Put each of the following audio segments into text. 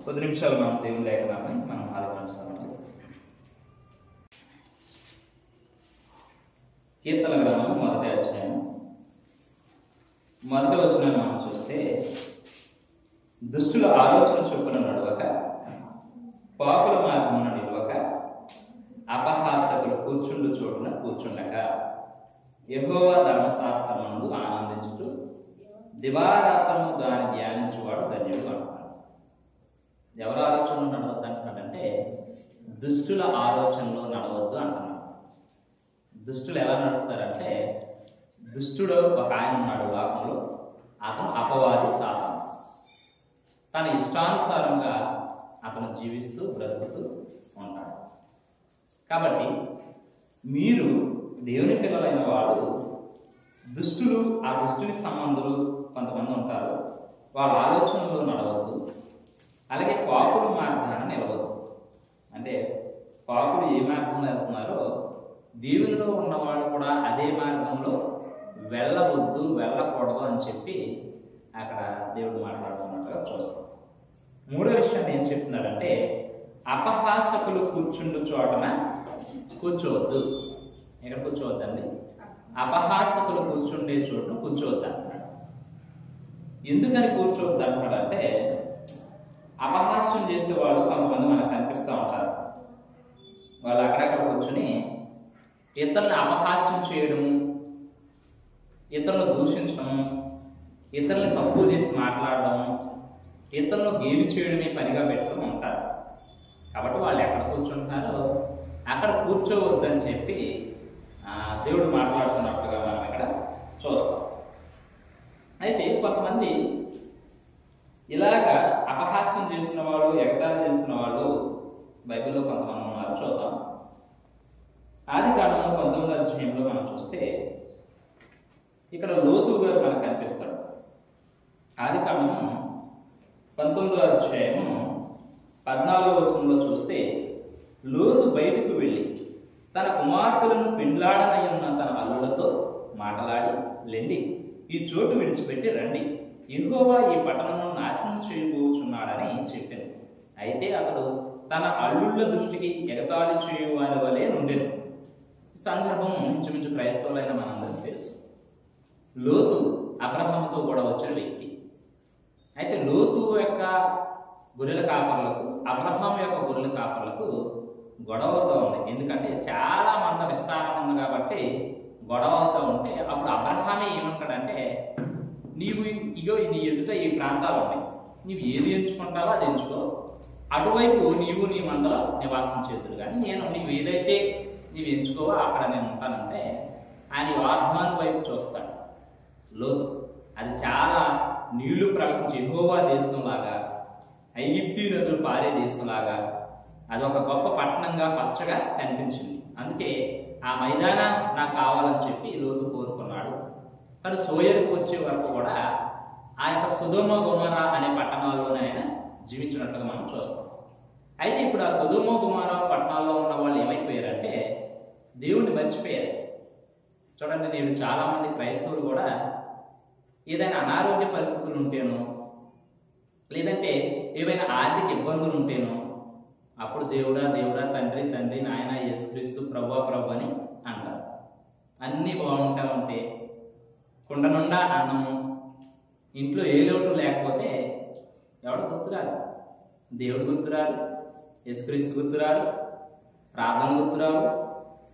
కొద్ది నిమిషాలు మనం దేవుని లేఖనాన్ని మనం ఆలోచించాలి. కీర్తన గ్రంథం 1వ అధ్యాయం 1వ వచనాన్ని మనం చూస్తే, దుష్టుల ఆలోచన చొప్పున నడవక, పాపుల మార్గమున నిలవక, అపహాసకులు కూర్చుండు చోటున కూర్చుండక, యెహోవా ధర్మశాస్త్రమునందు ఆనందించుటూ దివారాత్రము దాన్ని ధ్యానించువాడు ధన్యుడు అంటున్నాడు. ఎవరి ఆలోచనలో నడవద్దు అంటున్నాడంటే, దుష్టుల ఆలోచనలో నడవద్దు అంటున్నాడు. దుష్టులు ఎలా నడుస్తారంటే, దుష్టుడు ఒక ఆయన ఉన్నాడు లోకంలో, అతను అపవాది సాతాను. తన ఇష్టానుసారంగా అతను జీవిస్తూ బ్రతుకుతూ ఉంటాడు. కాబట్టి మీరు దేవుని పిల్లలైన వాడు, దుష్టులు, ఆ దుష్టుని సంబంధులు కొంతమంది ఉంటారు, వాళ్ళ ఆలోచనలో నడవద్దు. అలాగే పాపుల మార్గాన నిలవద్దు. అంటే పాపులు ఏ మార్గంలో వెళ్తున్నారో దేవునిలో ఉన్నవాళ్ళు కూడా అదే మార్గంలో వెళ్ళవద్దు, వెళ్ళకూడదు అని చెప్పి అక్కడ దేవుడు మాట్లాడుతున్నట్టుగా చూస్తాం. మూడో విషయాన్ని ఏం చెప్తున్నాడంటే, అపహాసకులు కూర్చుండు చోటన కూర్చోవద్దు. ఎక్కడ కూర్చోవద్దండి? అపహాసకులు కూర్చుండే చోటును కూర్చోవద్దు అంటున్నాడు. ఎందుకని కూర్చోవద్దు అంటున్నాడంటే, అపహాస్యం చేసేవాళ్ళు కొంతమంది మనకు కనిపిస్తూ ఉంటారు. వాళ్ళు అక్కడక్కడ కూర్చుని ఇతరులను అపహాస్యం చేయడము, ఇతరులను దూషించడము, ఇతరులను తక్కువ చేసి మాట్లాడడం, ఇతరులను గేలి చేయడమే పనిగా పెట్టుకుని ఉంటారు. కాబట్టి వాళ్ళు ఎక్కడ కూర్చుంటున్నారో అక్కడ కూర్చోవద్దని చెప్పి దేవుడు మాట్లాడుతున్నట్టుగా మనం ఇక్కడ చూస్తాం. అయితే కొంతమంది ఇలాగా అపహాస్యం చేసిన వాళ్ళు, ఎగతాళి చేసిన వాళ్ళు బైబిల్లో కొంతమంది ఉన్నారు. చూద్దాం. ఆదికాండం 19వ అధ్యాయంలో మనం చూస్తే ఇక్కడ లోతు గారు మనకు కనిపిస్తాడు. ఆదికాండం 19వ అధ్యాయం 14వ వచనంలో చూస్తే, లోతు బయటకు వెళ్ళి తన కుమార్తెలను పెండ్లాడనై ఉన్న తన అల్లులతో మాటలాడి, లెండి, ఈ చోటు విడిచిపెట్టి రండి, యెహోవా ఈ పట్టణమును నాశనం చేయబోచున్నాడని చెప్పాను. అయితే అతడు తన అల్లుళ్ళ దృష్టికి ఎగతాళి చేయువాని వలె నుండెను. ఈ సందర్భం ఇంచుమించు క్రైస్తవులైన మనందరికీ తెలుసు. లోతు అబ్రహాముతో కూడా వచ్చిన వ్యక్తి. అయితే లోతు యొక్క గొర్రెల కాపర్లకు, అబ్రహాం యొక్క గొర్రెల కాపర్లకు గొడవ అవుతూ ఉంది. ఎందుకంటే చాలా మంద విస్తారం ఉంది కాబట్టి గొడవ అవుతూ ఉంటే, అప్పుడు అబ్రహామే ఏమంటాడంటే, నీవు ఇగో నీ ఎదుట ఈ ప్రాంతాలు ఉన్నాయి, నీవు ఏది ఎంచుకుంటావో అది ఎంచుకో, అటువైపు నీవు నీ మందలో నివాసం చేతులు, కానీ నీవు ఏదైతే నీవు ఎంచుకోవో అక్కడ నేను ఉంటానంటే ఆయన యోర్దాను వైపు చూస్తాడు లోతు. అది చాలా నీళ్లు ప్రవహించే యెహోవా దేశంలాగా, ఐగుప్తు నదులు పారే దేశంలాగా, అదొక గొప్ప పట్టణంగా పచ్చగా కనిపించింది. అందుకే ఆ మైదానం నాకు కావాలని చెప్పి లోతు కోరుకున్నాడు. కానీ సోయరుకు వచ్చే వరకు కూడా ఆ యొక్క సొదొమ గొమొర్రా అనే పట్టణాల్లోనే ఆయన జీవించినట్టుగా మనం చూస్తాం. అయితే ఇప్పుడు ఆ సొదొమ గొమొర్రా పట్టణాల్లో ఉన్న వాళ్ళు ఏమైపోయారంటే, దేవుణ్ణి మర్చిపోయారు. చూడండి, నేడు చాలా మంది క్రైస్తవులు కూడా ఏదైనా అనారోగ్య పరిస్థితులు ఉంటేనో, లేదంటే ఏవైనా ఆర్థిక ఇబ్బందులు ఉంటేనో, అప్పుడు దేవుడా దేవుడా, తండ్రి తండ్రి, నాయన యేసుక్రీస్తు, ప్రభువా ప్రభు అని అంటారు. అన్నీ బాగుంటా ఉంటే, కుండ నుండా అన్నము, ఇంట్లో ఏ లోటు లేకపోతే ఎవడు గుర్తురాడు? దేవుడు గుర్తురాడు, యేసుక్రీస్తు గుర్తురాడు, ప్రార్థన గుర్తురావు,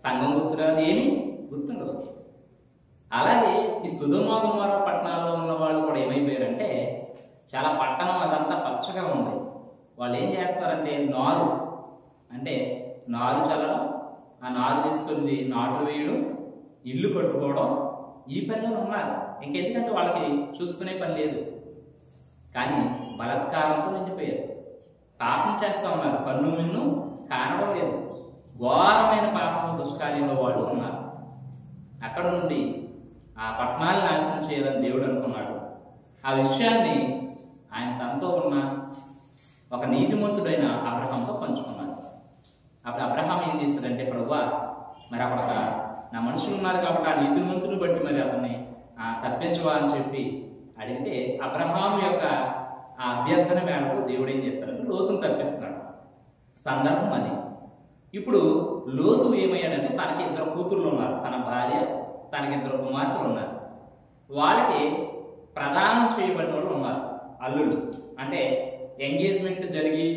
సంఘం గుర్తురాదు, ఏమీ గుర్తుండదు. అలాగే ఈ సొదొమ గొమొర్రా పట్టణాల్లో ఉన్న వాళ్ళు కూడా ఏమైపోయారంటే, చాలా పట్టణం అదంతా పచ్చగా ఉంది. వాళ్ళు ఏం చేస్తారంటే, నారు అంటే నారు చల్లడం, ఆ నారు తీసుకొని నాట్లు వేయడం, ఇల్లు కట్టుకోవడం, ఈ పనిలో ఉన్నారు. ఇంకెందుకంటే వాళ్ళకి చూసుకునే పని లేదు. కానీ బలత్కారంతో నిండిపోయారు, పాపం చేస్తూ ఉన్నారు, కన్ను మిన్ను కానడం లేదు, ఘోరమైన పాపం దుష్కార్యంలో వాళ్ళు ఉన్నారు. అక్కడ నుండి ఆ పట్టణాలను నాశనం చేయాలని దేవుడు అనుకున్నాడు. ఆ విషయాన్ని ఆయన తనతో ఉన్న ఒక నీతిమంతుడైన అబ్రహాంతో పంచుకున్నాడు. అప్పుడు అబ్రహాం ఏం చేస్తాడంటే, ప్రభువా, మరి అక్కడ నా మనుషులు ఉన్నారు కాబట్టి ఆ నీతిమంతుని బట్టి మరి అతన్ని తప్పించవా అని చెప్పి అడిగితే, అబ్రహాం యొక్క ఆ అభ్యర్థన మేరకు దేవుడు ఏం చేస్తారంటే లోతును తప్పిస్తున్నాడు. సందర్భం అది. ఇప్పుడు లోతు ఏమయ్యాడంటే తనకి 2 కూతుర్లు ఉన్నారు, తన భార్య, తనకి 2 కుమార్తెలు ఉన్నారు. వాళ్ళకి ప్రదానం చేయబడిన వాళ్ళు ఉన్నారు, అల్లుళ్ళు. అంటే ఎంగేజ్మెంట్ జరిగి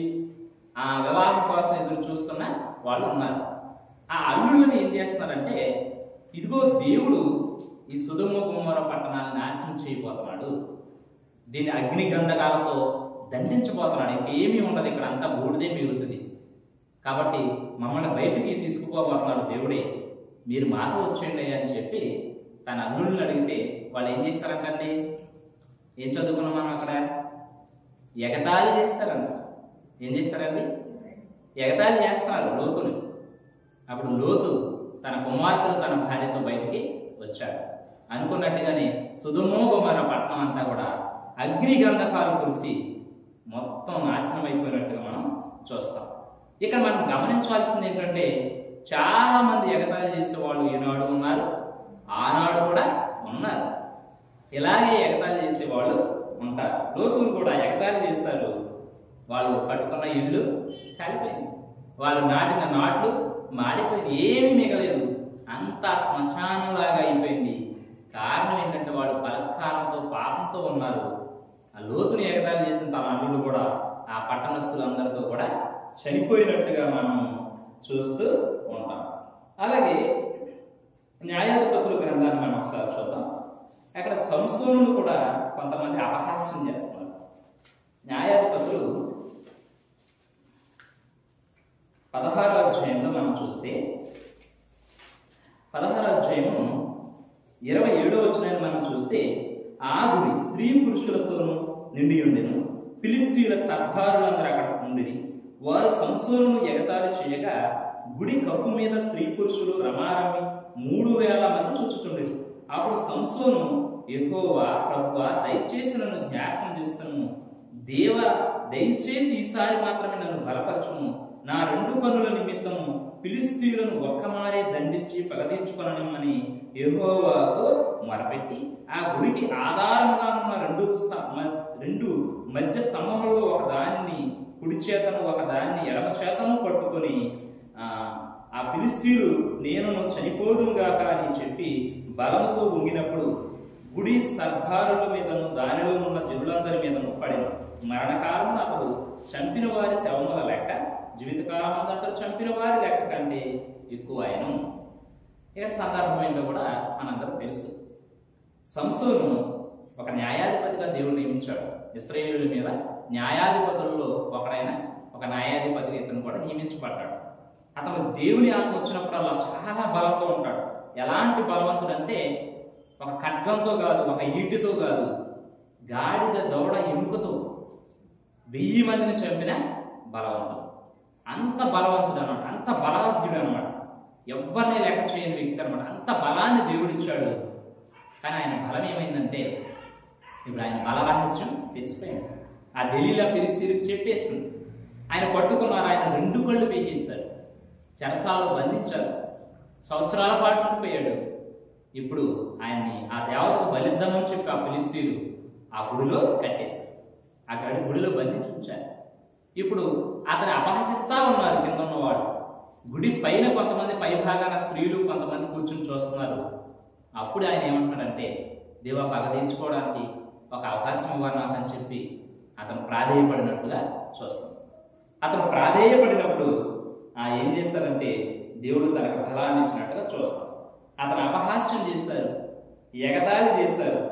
ఆ వివాహం కోసం ఎదురు చూస్తున్న వాళ్ళు ఉన్నారు. ఆ అల్లుళ్ళని ఏం చేస్తున్నారంటే, ఇదిగో దేవుడు ఈ సొదొమ గొమొర్రా పట్టణాన్ని నాశనం చేయబోతున్నాడు, దీన్ని అగ్ని గంధకాలతో దండించబోతున్నాడు, ఇంకేమీ ఉండదు, ఇక్కడ అంతా బూడిదే మిగులుతుంది, కాబట్టి మమ్మల్ని బయటికి తీసుకుపోబోతున్నాడు దేవుడే, మీరు మాతో వచ్చేయండి అని చెప్పి తన అల్లుళ్ళని అడిగితే వాళ్ళు ఏం చేస్తారంటండి? ఏం చదువుకున్నాం మనం అక్కడ? ఎగతాళి చేస్తారంట. ఏం చేస్తారండి? ఎగతాళి చేస్తున్నారు లోతుని. అప్పుడు లోతు తన కుమార్తెలు తన భార్యతో బయటికి వచ్చాడు. అనుకున్నట్టుగానే సొదొమ గొమొర్రా పట్టణం అంతా కూడా అగ్ని గంధకాలు కురిసి మొత్తం నాశనం అయిపోయినట్టుగా మనం చూస్తాం. ఇక్కడ మనం గమనించాల్సింది ఏంటంటే, చాలా మంది ఎగతాళి చేసే వాళ్ళు ఈనాడు ఉన్నారు, ఆనాడు కూడా ఉన్నారు. ఇలాగే ఎగతాళి చేసే వాళ్ళు ఉంటారు. లోతులు కూడా ఎగతాళి చేస్తారు. వాళ్ళు కట్టుకున్న ఇల్లు కాలిపోయింది, వాళ్ళు నాటిన నాట్లు మాడిపోయింది, ఏమీ మిగలేదు, అంతా శ్మశానంలాగా అయిపోయింది. కారణం ఏంటంటే వాళ్ళు బలత్కారంతో పాపంతో ఉన్నారు. ఆ లోతుని ఎగతాళి చేసిన తన అల్లుడు కూడా ఆ పట్టణస్థులందరితో కూడా చనిపోయినట్టుగా మనం చూస్తూ ఉంటాం. అలాగే న్యాయాధిపతుల గ్రంథాన్ని మనం ఒకసారి చూద్దాం. అక్కడ సంసోనును కూడా కొంతమంది అపహాస్యం చేస్తున్నారు. న్యాయాధిపతులు 16వ అధ్యాయంలో మనం చూస్తే 16వ అధ్యాయము 27వ వచనాన్ని మనం చూస్తే, ఆ గుడి స్త్రీ పురుషులతోనూ నిండి ఉండెను, ఫిలిష్తీయుల సర్దారులందరూ అక్కడ ఉండిరి. వారు సంసోనును ఎగతాళి చేయగా గుడి కప్పు మీద స్త్రీ పురుషులు రమారమి 3000 మంది చూచుచుండిరి. అప్పుడు సంసోను, యెహోవా ప్రభువా, దయచేసి నన్ను జ్ఞాపకం చేసుకును, దేవ దయచేసి ఈసారి మాత్రమే నన్ను బలపరచుము, నా 2 కన్నుల నిమిత్తము ఫిలిష్తీయులను ఒక్కమారే దండించి పగదీర్చుకొననిమ్మని యెహోవాకు మొరపెట్టి, ఆ గుడికి ఆధారంగా ఉన్న 2 మధ్య స్తంభములలో ఒక దానిని కుడి చేతను ఒక దాన్ని ఎడమ చేతను పట్టుకొని, ఆ ఫిలిష్తీయులు నేను చనిపోదునుగాక అని చెప్పి బలముతో ఉంగినప్పుడు గుడి సర్దారుల మీదను దానిలో ఉన్న జనులందరి మీదను పడిన. మరణకాలమున అతడు చంపిన వారి శవముల లెక్క జీవితకాలం అతడు చంపిన వారి లెక్క కంటే ఎక్కువ ఆయను. ఇక్కడ సందర్భం ఏంటో కూడా మనందరం తెలుసు. సంసోను ఒక న్యాయాధిపతిగా దేవుడు నియమించాడు. ఇశ్రాయేలుల మీద న్యాయాధిపతుల్లో ఒకడైన ఒక న్యాయాధిపతిగా ఇతను కూడా నియమించబడ్డాడు. అతను దేవుని ఆత్మ వచ్చినప్పుడల్లా చాలా బలంతో ఉంటాడు. ఎలాంటి బలవంతుడంటే, ఒక ఖడ్గంతో కాదు, ఒక ఈటితో కాదు, గాడిద దౌడ ఎముకతో 1000 మందిని చంపిన బలవంతుడు. అంత బలవంతుడు అనమాట, అంత బలవంతుడు అనమాట, ఎవరిని లెక్క చేయని వ్యక్తి అనమాట. అంత బలాన్ని దేవుడిచ్చాడు. కానీ ఆయన బలం ఏమైందంటే, ఇప్పుడు ఆయన బల రహస్యం తెలిసిపోయింది. ఆ దెలీలా ఫిలిష్తీయులకు చెప్పేసింది. ఆయన పట్టుకున్నారు, ఆయన 2 కళ్ళు పీకేశారు, చెరసాలలో బంధించారు, సంవత్సరాల పాటు ఉండిపోయాడు. ఇప్పుడు ఆయన్ని ఆ దేవతకు బలిద్దామని చెప్పి ఆ ఫిలిష్తీయులు ఆ గుడిలో కట్టేశారు, ఆ గుడిలో బంధించి ఉంచారు. ఇప్పుడు అతను అపహసిస్తా ఉన్నారు కింద ఉన్నవాడు. గుడి పైన కొంతమంది పై భాగాన స్త్రీలు కొంతమంది కూర్చుని చూస్తున్నారు. అప్పుడు ఆయన ఏమంటాడంటే, దేవా పగదీర్చుకోవడానికి ఒక అవకాశం ఇవ్వాలి నాకు అని చెప్పి అతను ప్రాధేయపడినట్టుగా చూస్తాం. అతను ప్రాధేయపడినప్పుడు ఏం చేస్తారంటే, దేవుడు తనకు బలాన్ని ఇచ్చినట్టుగా చూస్తాం. అతను అపహాస్యం చేశారు, ఎగతాళి చేశారు.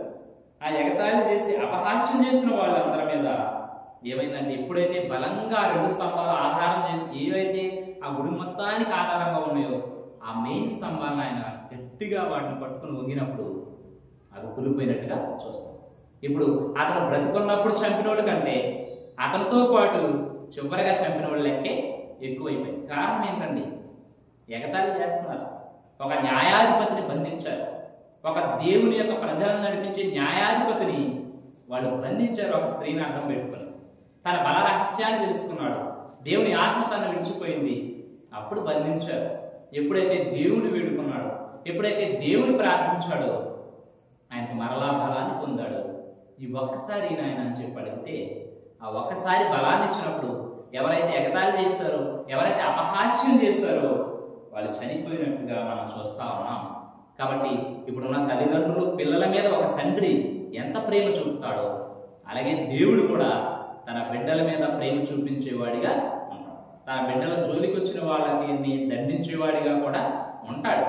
ఆ ఎగతాళి చేసి అపహాస్యం చేసిన వాళ్ళందరి మీద ఏమైందంటే, ఎప్పుడైతే బలంగా 2 స్తంభాలు ఆధారం చేసి ఏవైతే ఆ గుడి మొత్తానికి ఆధారంగా ఉన్నాయో ఆ మెయిన్ స్తంభాలను ఆయన గట్టిగా వాటిని పట్టుకుని వంగినప్పుడు అవి కూలిపోయినట్టుగా చూస్తాం. ఇప్పుడు అతను బ్రతికున్నప్పుడు చంపినోడు కంటే అతనితో పాటు చివరిగా చంపిన వాళ్ళ లెక్కే ఎక్కువైపోయింది. కారణం ఏంటండి? ఎగతాళి చేస్తున్నారు. ఒక న్యాయాధిపతిని బంధించారు, ఒక దేవుని యొక్క ప్రజలను నడిపించే న్యాయాధిపతిని వాళ్ళు బంధించారు. ఒక స్త్రీని అడ్డం పెట్టుకుని తన బల రహస్యాన్ని తెలుసుకున్నాడు. దేవుని ఆత్మ తను విడిచిపోయింది, అప్పుడు బంధించారు. ఎప్పుడైతే దేవుని వేడుకున్నాడో, ఎప్పుడైతే దేవుని ప్రార్థించాడో ఆయనకు మరలా బలాన్ని పొందాడు. ఈ ఒక్కసారి నాయన అని చెప్పి అడిగితే, ఆ ఒక్కసారి బలాన్ని ఇచ్చినప్పుడు ఎవరైతే ఎగతాళి చేస్తారో, ఎవరైతే అపహాస్యం చేస్తారో వాళ్ళు చనిపోయినట్టుగా మనం చూస్తా ఉన్నాం. కాబట్టి ఇప్పుడున్న తల్లిదండ్రులు పిల్లల మీద ఒక తండ్రి ఎంత ప్రేమ చూపుతాడో అలాగే దేవుడు కూడా తన బిడ్డల మీద ప్రేమ చూపించేవాడిగా ఉంటాడు. తన బిడ్డల జోలికి వచ్చిన వాళ్ళకి దండించేవాడిగా కూడా ఉంటాడు.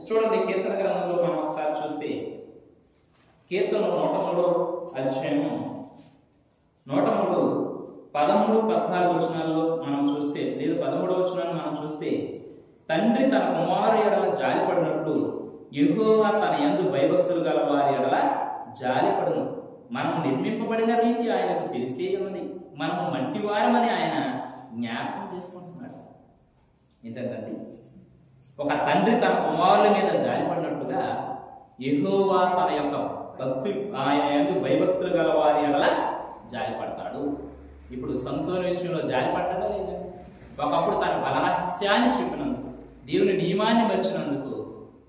చూడండి, కీర్తన గ్రంథంలో మనం ఒకసారి చూస్తే కీర్తన 103 అధ్యాయము 103 13, 14 వచనాల్లో మనం చూస్తే, లేదా 13వ వచనాన్ని మనం చూస్తే, తండ్రి తన కుమారు ఎడల జాలిపడినట్లు యెహోవా తన యందు భయభక్తులు గల వారి ఎడల జాలిపడును. మనము నిర్మింపబడిన రీతి ఆయనకు తెలిసే ఉన్నది, మనము మంటివారమని ఆయన జ్ఞాపకం చేసుకుంటున్నాడు. ఏంటంటే ఒక తండ్రి తన కుమారుల మీద జాలిపడినట్టుగా యెహోవా తన యొక్క ఆయన యందు భయభక్తులు గల వారి ఎడల జాలిపడతాడు. ఇప్పుడు సంసోను విషయంలో జాలిపడ్డా లేదా? ఒకప్పుడు తన బలరహస్యాన్ని చెప్పినందుకు, దేవుని నియమాన్ని మర్చినందుకు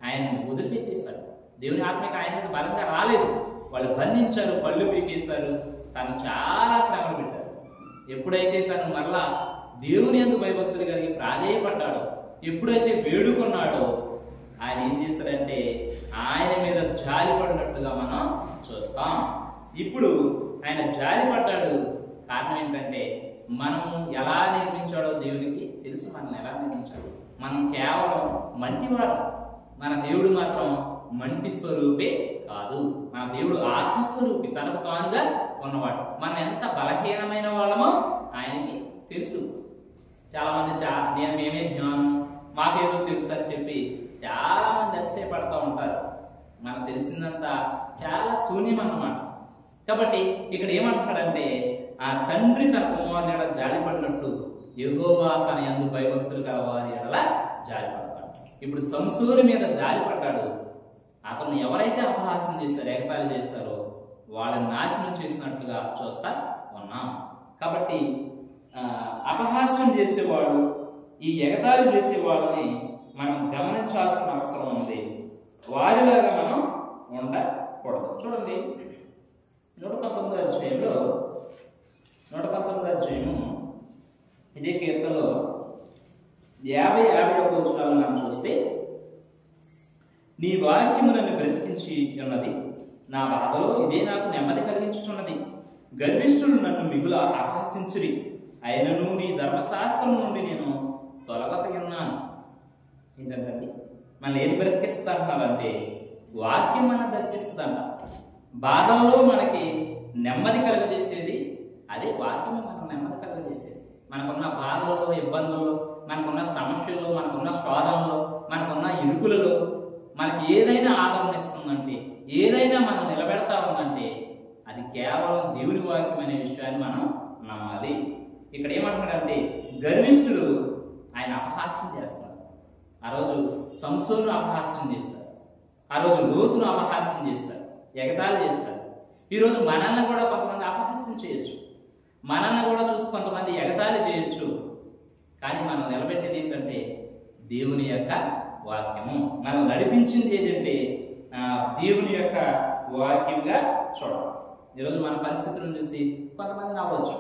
ఆయన్ని వదిలిపెట్టేశాడు. దేవుని ఆత్మకి ఆయన మీద బలంగా రాలేదు. వాళ్ళు బంధించారు, పళ్ళు పీకేశారు, తను చాలా శ్రమలు పెట్టారు. ఎప్పుడైతే తను మరలా దేవుని యందు భయభక్తులు కలిగి ప్రాధేయపడ్డాడో, ఎప్పుడైతే వేడుకున్నాడో, ఆయన ఏం చేస్తాడంటే ఆయన మీద జాలి పడినట్టుగా మనం చూస్తాం. ఇప్పుడు ఆయన జాలి పడ్డాడు. కారణం ఏంటంటే మనం ఎలా నిర్మించాడో దేవునికి తెలుసు. మనం ఎలా నిర్మించాడు. మనం కేవలం మంటివాడు, మన దేవుడు మాత్రం మంటి స్వరూపే కాదు. మన దేవుడు ఆత్మస్వరూపి, తనకు తానుగా ఉన్నవాడు. మనం ఎంత బలహీనమైన వాళ్ళమో ఆయనకి తెలుసు. చాలా మంది మేమే జ్ఞానం, మాకేదో తెలుసు అని చెప్పి చాలా మంది అతిశయపడతా ఉంటారు. మనకు తెలిసిందంతా చాలా శూన్యం అన్నమాట. కాబట్టి ఇక్కడ ఏమంటాడంటే ఆ తండ్రి తన కుమారుని ఎడల జాలిపడినట్టు యెహోవా తన యందు భయభక్తులు గల వారి ఎడల జాలిపడతాడు. ఇప్పుడు సంసోను మీద జాలిపడ్డాడు. అతను ఎవరైతే అపహాస్యం చేశారో, ఎగతాళి చేశారో వాళ్ళని నాశనం చేసినట్టుగా చూస్తా ఉన్నాం. కాబట్టి అపహాస్యం చేసేవాడు, ఈ ఎగతాళి చేసే వాళ్ళని మనం గమనించాల్సిన అవసరం ఉంది. వారిలాగా మనం ఉండకూడదు. చూడండి, 119వ అధ్యాయము ఇదే కీర్తనలో 50-51 వచనాలు మనం చూస్తే, నీ వాక్యము నన్ను బ్రతికించి ఉన్నది, నా బాధలో ఇదే నాకు నెమ్మది కలిగించుచున్నది. గర్విష్ఠులు నన్ను మిగుల అపహసించిరి, అయినను నీ ధర్మశాస్త్రం నుండి నేను తొలగతయున్నాను. ఏంటంటే మనల్ని ఏది బ్రతికిస్తా అంటారంటే వాక్యం మనం బ్రతికిస్తుందంట. బాధల్లో మనకి నెమ్మది కలుగజేసేది అదే వాక్యమే. మనకు నెమ్మది కలుగజేసేది మనకున్న బాధలలో, ఇబ్బందుల్లో, మనకున్న సమస్యల్లో, మనకున్న శోధనలో, మనకున్న ఇరుకులలో మనకి ఏదైనా ఆదరణ ఇస్తుందంటే, ఏదైనా మనం నిలబెడతా ఉందంటే అది కేవలం దేవుని వాక్యం అనే విషయాన్ని మనం నమ్మాలి. ఇక్కడ ఏమంటున్నాడంటే గర్విష్ఠుడు ఆయన అపహాస్యం చేస్తారు. ఆ రోజు సంసోను అపహాస్యం చేశారు, ఆ రోజు లోతును అపహాస్యం చేశారు, ఎగతాళి చేశారు. ఈరోజు మనల్ని కూడా కొంతమంది అపహాస్యం చేయొచ్చు, మనల్ని కూడా చూసి కొంతమంది ఎగతాళి చేయొచ్చు. కానీ మనం నిలబెట్టేది ఏంటంటే దేవుని యొక్క వాక్యము. మనం నడిపించింది ఏంటంటే దేవుని యొక్క వాక్యంగా చూడాలి. ఈరోజు మన పరిస్థితులను చూసి కొంతమంది నవ్వచ్చు.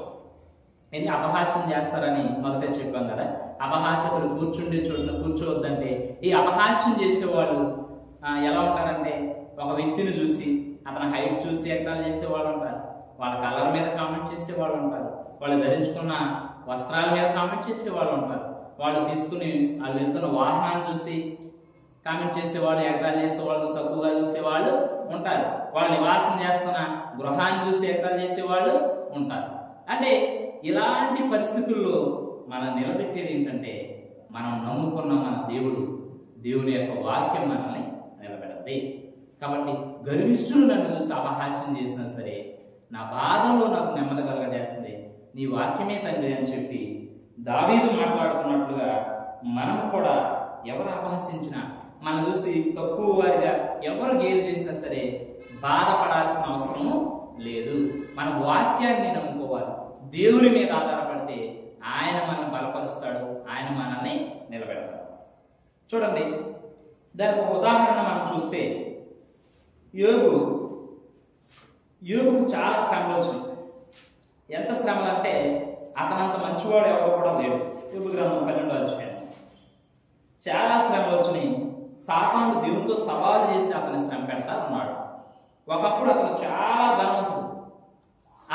నేను అపహాస్యం చేస్తారని మొదట చెప్పాం కదా. అపహాస్యకులు కూర్చుండే చోట్ల కూర్చోవద్దంటే, ఈ అపహాస్యం చేసేవాళ్ళు ఎలా ఉంటారంటే ఒక వ్యక్తిని చూసి అతని హైట్ చూసి ఎగతాళి చేసేవాళ్ళు ఉంటారు, వాళ్ళ కలర్ మీద కామెంట్ చేసేవాళ్ళు ఉంటారు, వాళ్ళు ధరించుకున్న వస్త్రాల మీద కామెంట్ చేసేవాళ్ళు ఉంటారు, వాళ్ళు తీసుకుని వాళ్ళు వెళ్తున్న వాహనాన్ని చూసి కామెంట్ చేసేవాళ్ళు, ఎగతాళి చేసేవాళ్ళు, తక్కువగా చూసేవాళ్ళు ఉంటారు, వాళ్ళు నివాసం చేస్తున్న గృహాన్ని చూసి ఎగతాళి చేసేవాళ్ళు ఉంటారు. అంటే ఇలాంటి పరిస్థితుల్లో మనం నిలబెట్టేది ఏంటంటే మనం నమ్ముకున్న మన దేవుని యొక్క వాక్యం మనల్ని నిలబెడతాయి. కాబట్టి గర్విష్ఠులు నన్ను చూసి అపహాస్యం చేసినా సరే నా బాధల్లో నాకు నెమ్మది కలగజేస్తుంది నీ వాక్యమే తండ్రి అని చెప్పి దావీదు మాట్లాడుతున్నట్లుగా మనం కూడా ఎవరు అపహసించినా, మనం చూసి తక్కువ వారిగా ఎవరు గేలి చేసినా సరే బాధపడాల్సిన అవసరము లేదు. మన వాక్యాన్ని నమ్ముకోవాలి. దేవుని మీద ఆధారపడితే ఆయన మనల్ని బలపరుస్తాడు, ఆయన మనల్ని నిలబెడతాడు. చూడండి, దానికి ఒక ఉదాహరణ మనం చూస్తే యోబుకు చాలా శ్రమలు వచ్చినాయి. ఎంత శ్రమలు అంటే అతనంత మంచివాడు ఎవరో కూడా లేడు. యోబు గ్రంథం 12వ అధ్యాయం. చాలా శ్రమలు వచ్చినాయి. సాతానుడు దేవునితో సవాలు చేసి అతని శ్రమ పెడతా ఉన్నాడు. ఒకప్పుడు అతను చాలా ధనవంతుడు.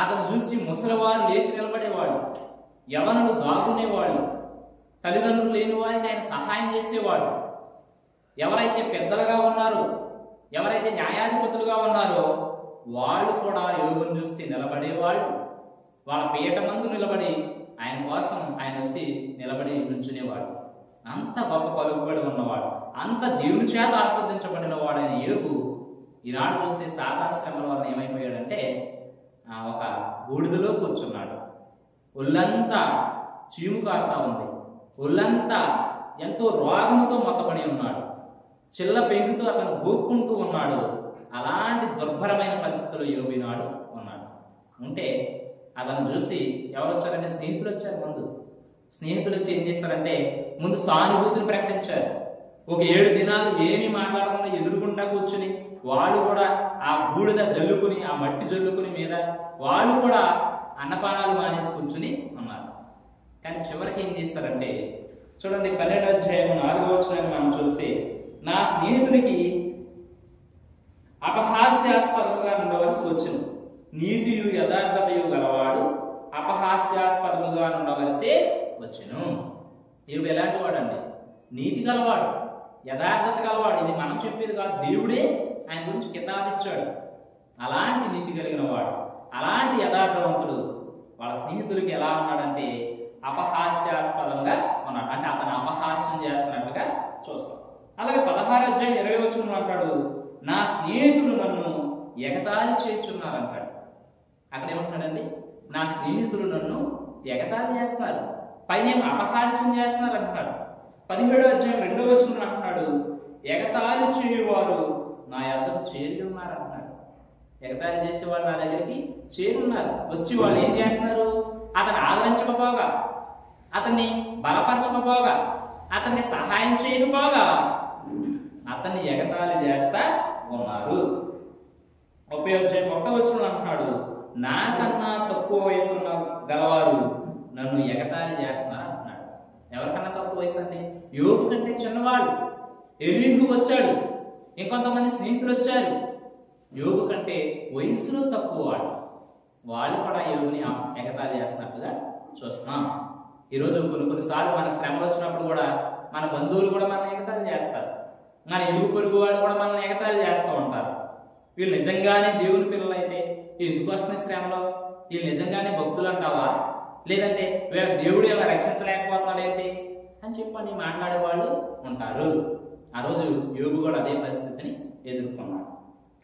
అతను చూసి ముసలివారు లేచి నిలబడేవాడు, యవనులు దాగునేవాళ్ళు, తల్లిదండ్రులు లేని వారికి ఆయన సహాయం చేసేవాడు. ఎవరైతే పెద్దలుగా ఉన్నారో, ఎవరైతే న్యాయాధిపతులుగా ఉన్నారో వాళ్ళు కూడా యోబుని చూస్తే నిలబడేవాళ్ళు. వాళ్ళ పీట మందు నిలబడి ఆయన కోసం ఆయన వస్తే నిలబడి నుంచునేవాడు. అంత గొప్ప పలుకుబడి ఉన్నవాడు, అంత దేవుని చేత ఆస్వాదించబడిన వాడైన యోబు ఈనాడు చూస్తే సాధారణ శ్రమల వలన ఏమైపోయాడంటే ఒక బూడిదలో కూర్చున్నాడు. ఒళ్ళంతా చీము కారుతా ఉంది, ఒళ్ళంతా ఎంతో రోగముతో మొత్తబడి ఉన్నాడు, చిల్ల పెంగుతో అతను గోక్కుంటూ ఉన్నాడు. అలాంటి దుర్భరమైన పరిస్థితుల్లో యోబు నాడు ఉన్నాడు. ఉంటే అతను చూసి ఎవరు వచ్చారంటే స్నేహితులు వచ్చారు. ముందు స్నేహితులు వచ్చి ఏం చేస్తారంటే ముందు సానుభూతిని ప్రకటించారు. ఒక 7 దినాలు ఏమీ మాట్లాడకుండా ఎదురుకుంటా కూర్చుని వాళ్ళు కూడా ఆ బూడిద జల్లుకుని, ఆ మట్టి జల్లుకుని మీద వాళ్ళు కూడా అన్నపానాలు మానేసి కూర్చుని ఉన్నారు. కానీ చివరికి ఏం చేస్తారంటే చూడండి, 12వ అధ్యాయం 4వ వచనాన్ని మనం చూస్తే, నా స్నేహితునికి అపహాస్యాస్పదముగా ఉండవలసి వచ్చును, నీతియు యథార్థతయు గలవాడు అపహాస్యాస్పదముగా ఉండవలసే వచ్చును. యోబు ఎలాంటి వాడండి? నీతి గలవాడు, యథార్థత గలవాడు. ఇది మనం చెప్పేది కాదు, దేవుడే ఆయన గురించి కితాబిచ్చాడు. అలాంటి నీతి కలిగిన వాడు, అలాంటి యథార్థవంతుడు వాళ్ళ స్నేహితులకి ఎలా ఉన్నాడంటే అపహాస్యాస్పదంగా ఉన్నాడు. అంటే అతను అపహాస్యం చేస్తున్నట్టుగా చూస్తాం. అలాగే 16వ అధ్యాయం 20వ వచనంలో అంటాడు, నా స్నేహితులు నన్ను ఎగతాళి చేస్తున్నారు అంటాడు. అక్కడ ఏమంటున్నాడండి? నా స్నేహితులు నన్ను ఎగతాళి చేస్తున్నారు, పైన అపహాస్యం చేస్తున్నారు అంటున్నాడు. 17వ అధ్యాయం 2వ వచనంలో అంటున్నాడు, ఎగతాళి చేయువారు నా యొద్దకు చేరి ఉన్నారు అంటున్నాడు. ఎగతాళి చేసేవాళ్ళు నా దగ్గరికి చేరున్నారు. వచ్చి వాళ్ళు ఏం చేస్తున్నారు? అతన్ని ఆదరించకపోగా, అతన్ని బలపరచకపోగా, అతన్ని సహాయం చేయకపోగా అతన్ని ఎగతాళి చేస్తా ఉన్నారు. 30వ అధ్యాయం 1వ వచనంలో అంటున్నాడు, నాకన్నా తక్కువ వయసు గలవారు నన్ను ఎగతాళి చేస్తున్నారు అంటున్నాడు. ఎవరికన్నా తక్కువ వయసు అండి? యోబు కంటే చిన్నవాడు. ఎలీహు వచ్చాడు, ఇంకొంతమంది స్నేహితులు వచ్చారు. యోబు కంటే వయసులో తక్కువ వాడు. వాళ్ళు కూడా యోబుని ఎగతాళి చేస్తున్నట్టుగా చూస్తున్నాం. ఈరోజు కొన్నిసార్లు మన శ్రమలు వచ్చినప్పుడు కూడా మన బంధువులు కూడా మనల్ని ఎగతాళి చేస్తారు, మన ఇరుగు పొరుగు వాళ్ళు కూడా మనల్ని ఎగతాళి చేస్తూ ఉంటారు. వీళ్ళు నిజంగానే దేవుని పిల్లలు అయితే ఎందుకు వస్తున్నాయి శ్రమలో? వీళ్ళు నిజంగానే భక్తులు అంటావా? లేదంటే వీళ్ళ దేవుడు ఇలా రక్షించలేకపోతున్నాడు ఏంటి అని చెప్పని మాట్లాడే వాళ్ళు ఉంటారు. ఆ రోజు యోబు కూడా అదే పరిస్థితిని ఎదుర్కొన్నాడు.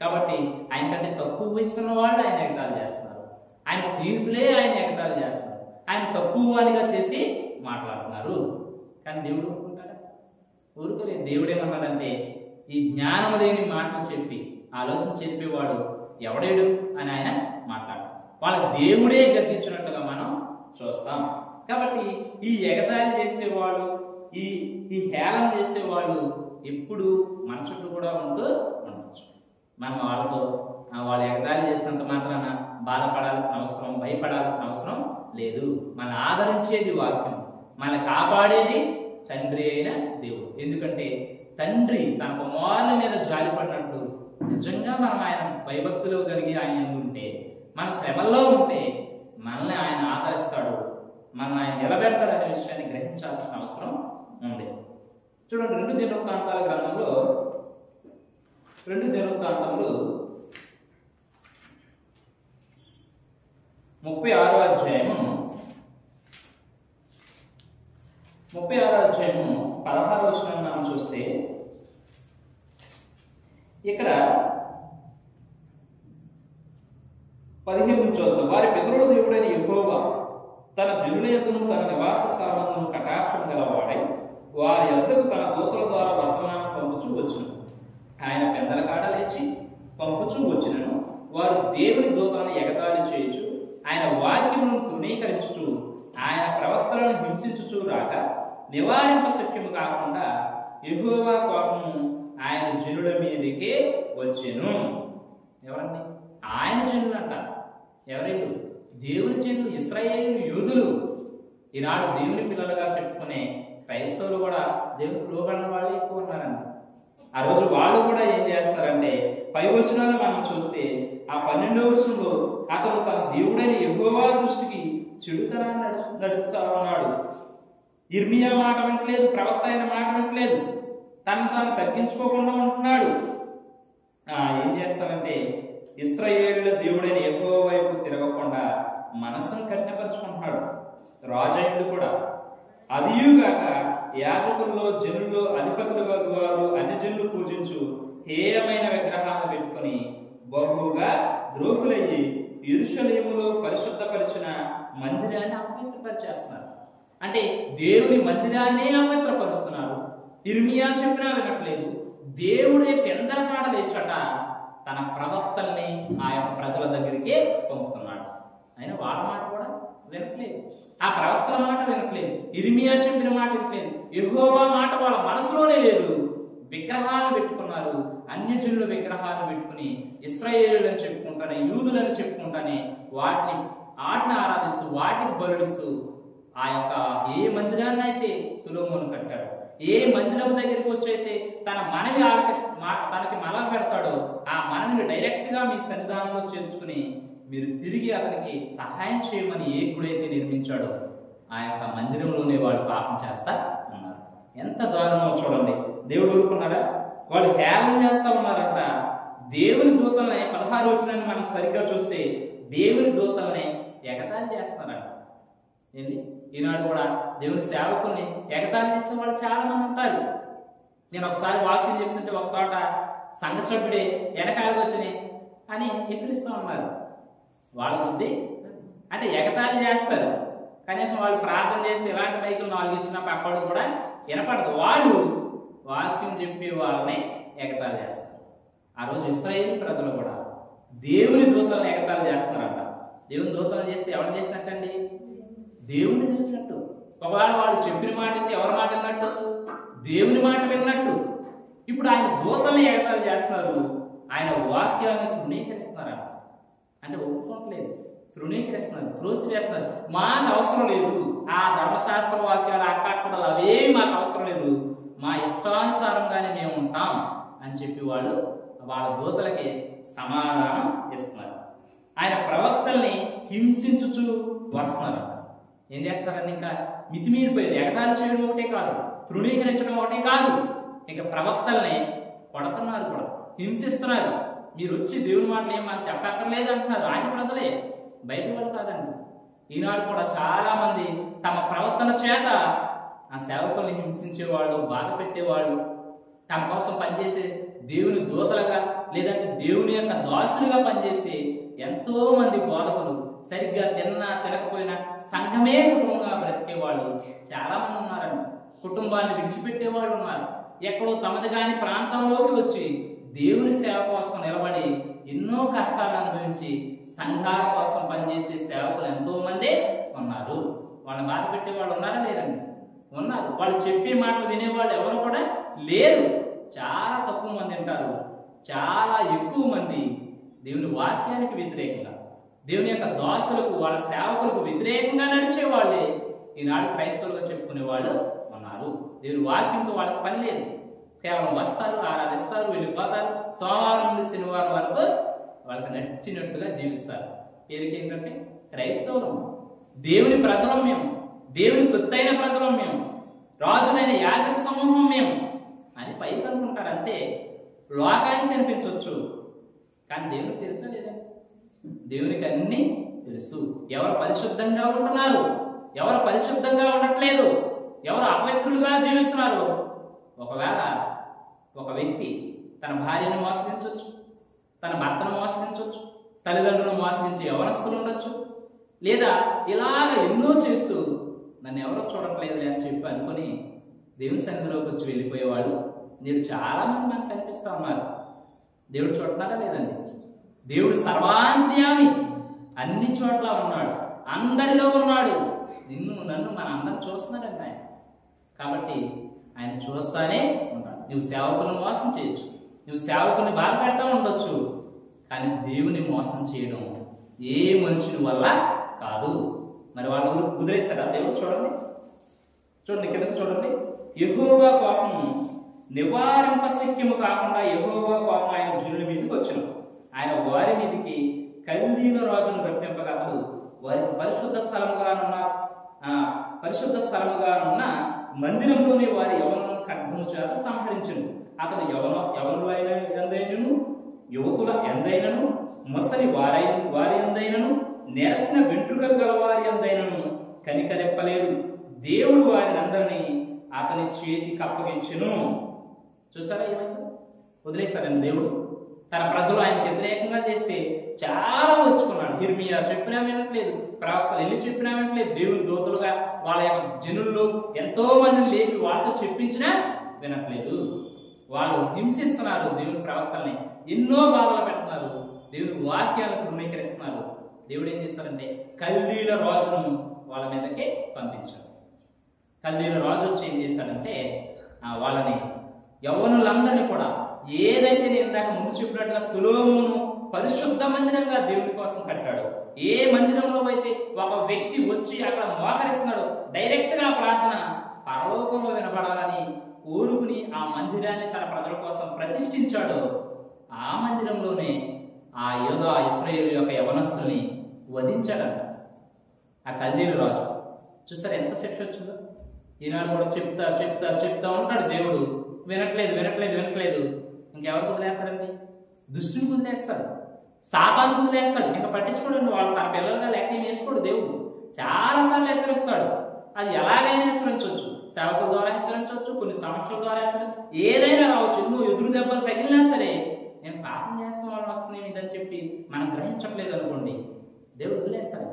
కాబట్టి ఆయన కంటే తక్కువ వయసున్న వాళ్ళు ఆయన ఎగతాళి చేస్తున్నారు, ఆయన స్నేహితులే ఆయన ఎగతాళి చేస్తున్నారు, ఆయన తక్కువ వాడిగా చేసి మాట్లాడుతున్నారు. కానీ దేవుడు ఊరుకుంటాడా? ఊరుకోలేదు. దేవుడు ఏమన్నాడంటే, ఈ జ్ఞానం లేని మాటలు చెప్పి ఆలోచన చెప్పేవాడు ఎవడేడు అని ఆయన మాట్లాడారు. వాళ్ళ దేవుడే గద్దించినట్టుగా మనం చూస్తాం. కాబట్టి ఈ ఎగతాళి చేసేవాళ్ళు, ఈ హేళన చేసేవాళ్ళు ఎప్పుడు మన చుట్టూ కూడా ఉంటూ ఉండవచ్చు. మనం వాళ్ళతో వాళ్ళు ఎగతాళి చేసినంత మాత్రాన బాధపడాల్సిన అవసరం, భయపడాల్సిన అవసరం లేదు. మన ఆదరించేది వాక్యం, మన కాపాడేది తండ్రి అయిన దేవుడు. ఎందుకంటే తండ్రి తన కుమారుల మీద జాలి పడినట్టు నిజంగా మనం ఆయన భయభక్తులు కలిగి ఆయన ఉంటే, మన శ్రమల్లో ఉంటే మనల్ని ఆయన ఆదరిస్తాడు, మనల్ని ఆయన నిలబెడతాడు అనే విషయాన్ని గ్రహించాల్సిన అవసరం ఉంది. చూడండి, 2 దినవృత్తాంతాల గ్రంథంలో 2 దినవృత్తాంతములు 36వ అధ్యాయము 16వ వచనాన్ని మనం చూస్తే, ఇక్కడ 15 చూద్దాం. వారి పితరుల దేవుడైన యెహోవా తన జనుల యొద్దను తన నివాస స్థలమందును కటాక్షం గలవాడై వారి యొద్దకు తన దూతల ద్వారా వర్తమానం పంపుచూ వచ్చును. ఆయన పెద్దల కాడ లేచి పంపుచూ వచ్చినను వారు దేవుని దూతలను ఎగతాళి చేయుచు ఆయన వాక్యమును తృణీకరించుచు ఆయన ప్రవక్తలను హింసించుచు రాక నివారింప శక్యము కాకుండా యెహోవా కోపము ఆయన జనుల మీదకే వచ్చెను. ఎవరండి? ఆయన జనులు అంట. ఎవరైనా దేవుని జనులు, ఇశ్రాయేలు యూదులు. ఈనాడు దేవుని పిల్లలుగా చెప్పుకునే క్రైస్తవులు కూడా దేవునికి లోబడిన వాళ్ళే ఎక్కువ ఉన్నారండి. ఆ రోజు వాళ్ళు కూడా ఏం చేస్తారంటే, పై వచనాలు మనం చూస్తే ఆ 12వ వచనంలో అతను తన దేవుడైన యెహోవా దృష్టికి చెడుతనాన్ని నడుస్తా ఉన్నాడు. ఇర్మియా మాట వినట్లేదు, ప్రవక్త అయిన మాట వినట్లేదు, తను తాను తగ్గించుకోకుండా ఉంటున్నాడు. ఏం చేస్తాడంటే, ఇశ్రాయేలుల దేవుడైన యెహోవా వైపు తిరగకుండా మనసును కఠినపరుచుకుంటున్నాడు. రాజైనుడు కూడా అదియుగాక యాజకుల్లో జనుల్లో అధిపతులు వారు అన్ని జనులు పూజించు హేయమైన విగ్రహాలను పెట్టుకొని బహుగా ద్రోహులయ్యి యెరూషలేములో పరిశుద్ధపరిచిన మందిరాన్ని అపవిత్రపరిచేస్తున్నారు. అంటే దేవుని మందిరాన్నే అపవిత్రపరుస్తున్నారు. ఇర్మియా చెప్పినా వినట్లేదు. దేవుడే పెందలకాడ లేచట తన ప్రవక్తల్ని ఆ యొక్క ప్రజల దగ్గరికే పంపుతున్నాడు. అయినా వాళ్ళ మాట కూడా వినట్లేదు, ఆ ప్రవక్తల మాట వినట్లేదు, ఇర్మియా చెప్పిన మాట వినట్లేదు, యెహోవా మాట వాళ్ళ మనసులోనే లేదు. విగ్రహాలు పెట్టుకున్నారు, అన్యజనుల విగ్రహాలు పెట్టుకుని ఇశ్రాయేలులను చెప్పుకుంటానే, యూదులను చెప్పుకుంటానే వాటిని ఆరాధిస్తూ వాటికి బలుడిస్తూ ఆ యొక్క ఏ మందిరాన్ని అయితే సొలొమోను కట్టాడు, ఏ మందిరం దగ్గరికి వచ్చి అయితే తన మనవి తనకి మలం పెడతాడో ఆ మనవిని డైరెక్ట్ గా మీ సన్నిధానంలో చేర్చుకుని మీరు తిరిగి అతనికి సహాయం చేయమని ఏ గుడైతే నిర్మించాడో ఆ యొక్క మందిరంలోనే వాళ్ళు పాపం చేస్తా ఉన్నారు. ఎంత దారుణమో చూడండి. దేవుడు ఊరుకున్నాడా? వాళ్ళు హేళన చేస్తా ఉన్నారంట. దేవుని దూతల్ని 16 వచనాన్ని మనం సరిగ్గా చూస్తే దేవుని దూతల్ని ఎగతాళి చేస్తున్నారంట. ఏంటి ఈనాడు కూడా దేవుని సేవకుల్ని ఎగతాళి చేసే వాళ్ళు చాలా మంది ఉంటారు. నేను ఒకసారి వాక్యం చెప్తుంటే ఒకసాట సంఘ సభ్యుడే వెనకాలకు వచ్చినాయి అని ఎక్కిరిస్తూ ఉన్నారు. వాళ్ళ బుద్ధి అంటే ఎగతాళి చేస్తారు. కనీసం వాళ్ళు ప్రార్థన చేస్తే ఇలాంటి మైకులు 4 ఇచ్చినా పక్కడు కూడా వినపడదు. వాళ్ళు వాక్యం చెప్పే వాళ్ళని ఎగతాళి చేస్తారు. ఆ రోజు ఇశ్రాయేలు ప్రజలు కూడా దేవుని దూతలను ఎగతాళి చేస్తున్నారంట. దేవుని దూతలను చేస్తే ఎవరు చేసినట్టండి? దేవుని చేసినట్టు. ఒకవేళ వాళ్ళు చెప్పిన మాట అయితే ఎవరి మాట విన్నట్టు? దేవుని మాట విన్నట్టు. ఇప్పుడు ఆయన దూతల్ని ఎగతాళి చేస్తున్నారు, ఆయన వాక్యాన్ని తృణీకరిస్తున్నారంట. అంటే ఒప్పుకోవట్లేదు, తృణీకరిస్తున్నారు, త్రోసివేస్తున్నారు. మాకు అవసరం లేదు ఆ ధర్మశాస్త్ర వాక్యాలు అక్కడలు అవేమి మాకు అవసరం లేదు, మా ఇష్టానుసారంగానే మేము ఉంటాం అని చెప్పి వాళ్ళు వాళ్ళ దూతలకి సమాధానం ఇస్తున్నారు. ఆయన ప్రవక్తల్ని హింసించుచు వస్తున్నారు. ఏం చేస్తారని ఇంకా మితిమీరిపోయేది. ఎగతాళి చేయడం ఒకటే కాదు, తృణీకరించడం ఒకటే కాదు, ఇంకా ప్రవక్తల్ని కొడుతున్నారు కూడా, హింసిస్తున్నారు. మీరు వచ్చి దేవుని మాటలు ఏం మాకు చెప్పక్కర్లేదు అంటున్నారు. ఆయన ప్రజలే, బయట వాళ్ళు కాదండి. ఈనాడు కూడా చాలా మంది తమ ప్రవర్తన చేత ఆ సేవకుల్ని హింసించేవాళ్ళు, బాధ పెట్టేవాళ్ళు, తమ కోసం పనిచేసే దేవుని దూతలుగా లేదంటే దేవుని యొక్క దాసులుగా పనిచేసే ఎంతో మంది బోధకులు, సరిగ్గా తినకపోయినా సంఘమే కుటుంబంగా బ్రతికేవాళ్ళు చాలా మంది ఉన్నారండి. కుటుంబాన్ని విడిచిపెట్టేవాళ్ళు ఉన్నారు. ఎక్కడో తమది కాని ప్రాంతంలోకి వచ్చి దేవుని సేవ కోసం నిలబడి ఎన్నో కష్టాలు అనుభవించి సంఘాల కోసం పనిచేసే సేవకులు ఎంతో మంది ఉన్నారు. వాళ్ళని బాధ పెట్టే వాళ్ళు ఉన్నారా? లేరండి, ఉన్నారు. వాళ్ళు చెప్పే మాటలు వినేవాళ్ళు ఎవరు కూడా లేరు. చాలా తక్కువ మంది ఉంటారు. చాలా ఎక్కువ మంది దేవుని వాక్యానికి వ్యతిరేకంగా, దేవుని యొక్క దాసులకు, వాళ్ళ సేవకులకు వ్యతిరేకంగా నడిచే వాళ్ళే ఈనాడు క్రైస్తవులుగా చెప్పుకునే వాళ్ళు ఉన్నారు. దేవుని వాక్యంతో వాళ్ళకి పని లేదు. కేవలం వస్తారు, ఆరాధిస్తారు, వెళ్ళిపోతారు. సోమవారం నుండి శనివారం వరకు వాళ్ళకి నచ్చినట్టుగా జీవిస్తారు. పేరుకి ఏంటంటే క్రైస్తవులం, దేవుని ప్రజలం మేము, దేవుని సొత్తైన ప్రజలం మేము, రాజునైన యాజక సమూహం మేము అని పైకి అనుకుంటారు. అంతే, లోకానికి కనిపించవచ్చు, కానీ దేవునికి తెలుసా లేదా? దేవునికి అన్నీ తెలుసు. ఎవరు పరిశుద్ధంగా ఉంటున్నారు, ఎవరు పరిశుద్ధంగా ఉండట్లేదు, ఎవరు అపవిత్రులుగా జీవిస్తున్నారు. ఒకవేళ ఒక వ్యక్తి తన భార్యను మోసగించవచ్చు, తన భర్తను మోసగించవచ్చు, తల్లిదండ్రులను మోసగించి యవనస్తులు ఉండొచ్చు, లేదా ఇలాగ ఎన్నో చేస్తూ నన్ను ఎవరో చూడట్లేదు అని చెప్పి అనుకుని దేవుని సన్నిధిలోకి వచ్చి వెళ్ళిపోయేవాడు నేడు చాలా మంది మనకు కనిపిస్తూ ఉన్నారు. దేవుడు చూడన్నారా లేదండి? దేవుడు సర్వాంతర్యామి, అన్ని చోట్ల ఉన్నాడు, అందరిలో ఉన్నాడు. నిన్ను నన్ను మన అందరం చూస్తున్నాడండి ఆయన. కాబట్టి ఆయన చూస్తానే ఉంటాడు. నువ్వు సేవకులను మోసం చేయొచ్చు, నువ్వు సేవకుని బాధ పెడతా ఉండొచ్చు, కానీ దేవుని మోసం చేయడం ఏ మనుషుని వల్ల కాదు. మరి వాళ్ళ ఊరు కుదిరేస్తాడా దేవుడు? చూడండి కిందకు చూడండి. యెహోవా కోపము నివారింప శక్యము కాకుండా యెహోవా కోపం ఆయన జనుల మీదకి వచ్చును. ఆయన వారి మీదకి కల్దీల రాజును రప్పింపగా అతడు వారికి పరిశుద్ధ స్థలముగానున్న మందిరంలోని వారి యవనులను ఖడ్గము చేత సంహరించును. అతడు యవనుల ఎందైనను యువతుల ఎందైనను ముసలి వారి ఎందైనను నెరసిన వెంట్రుకలు గల వారి ఎందైనను కనికరెప్పలేదు. దేవుడు వారిని అందరినీ అతని చేతికి అప్పగించెను. చూసారా ఏమైందో? వదిలేస్తాడండి దేవుడు. తన ప్రజలు ఆయనకు వ్యతిరేకంగా చేస్తే చాలా వచ్చుకున్నాడు. యిర్మీయా చెప్పినా వినట్లేదు, ప్రవక్తలు వెళ్ళి చెప్పినా వినట్లేదు, దేవుని దూతలుగా వాళ్ళ యొక్క జనుల్లో ఎంతో మందిని లేపి వాళ్ళతో చెప్పించినా వినట్లేదు. వాళ్ళు హింసిస్తున్నారు దేవుని ప్రవక్తల్ని, ఎన్నో బాధలు పెడుతున్నారు, దేవుని వాక్యాలను తృణీకరిస్తున్నారు. దేవుడు ఏం చేస్తారంటే కల్దీల రాజును వాళ్ళ మీదకి పంపించాడు. కల్దీల రాజు వచ్చి ఏం చేస్తాడంటే వాళ్ళని యవ్వనులందరినీ కూడా ఏదైతే నేను ఇందాక ముందు చెప్పినట్టుగా సొలొమోను పరిశుద్ధ మందిరంగా దేవుని కోసం కట్టాడు, ఏ మందిరంలో అయితే ఒక వ్యక్తి వచ్చి అక్కడ మోకరిస్తున్నాడు, డైరెక్ట్ గా ప్రార్థన పరలోకంలో వినపడాలని కోరుకుని ఆ మందిరాన్ని తన ప్రజల కోసం ప్రతిష్ఠించాడు, ఆ మందిరంలోనే ఆ యోధా ఇశ్రాయేలు యొక్క యవనస్తుల్ని వధించాడంట ఆ కల్దీల రాజు. చూసారు ఎంత శిక్ష వచ్చిందో? ఈనాడు కూడా చెప్తా ఉంటాడు దేవుడు, వినట్లేదు. ఇంకెవరికి వదిలేస్తారండి? దుష్టుని వదిలేస్తాడు, సాతాను వదిలేస్తాడు. ఇంకా పట్టించుకోడండి. వాళ్ళు తన పిల్లలుగా లెక్క వేసుకోడు. దేవుడు చాలాసార్లు హెచ్చరిస్తాడు. అది ఎలాగైనా హెచ్చరించవచ్చు, సేవకుల ద్వారా హెచ్చరించవచ్చు, కొన్ని సమస్యల ద్వారా ఏదైనా రావచ్చు. ఎన్నో ఎదురు దెబ్బలు తగిలినా సరే నేను పాపం చేస్తాం వాళ్ళు వస్తున్నాయి ఇదని చెప్పి మనం గ్రహించట్లేదు అనుకోండి, దేవుడు వదిలేస్తాడు.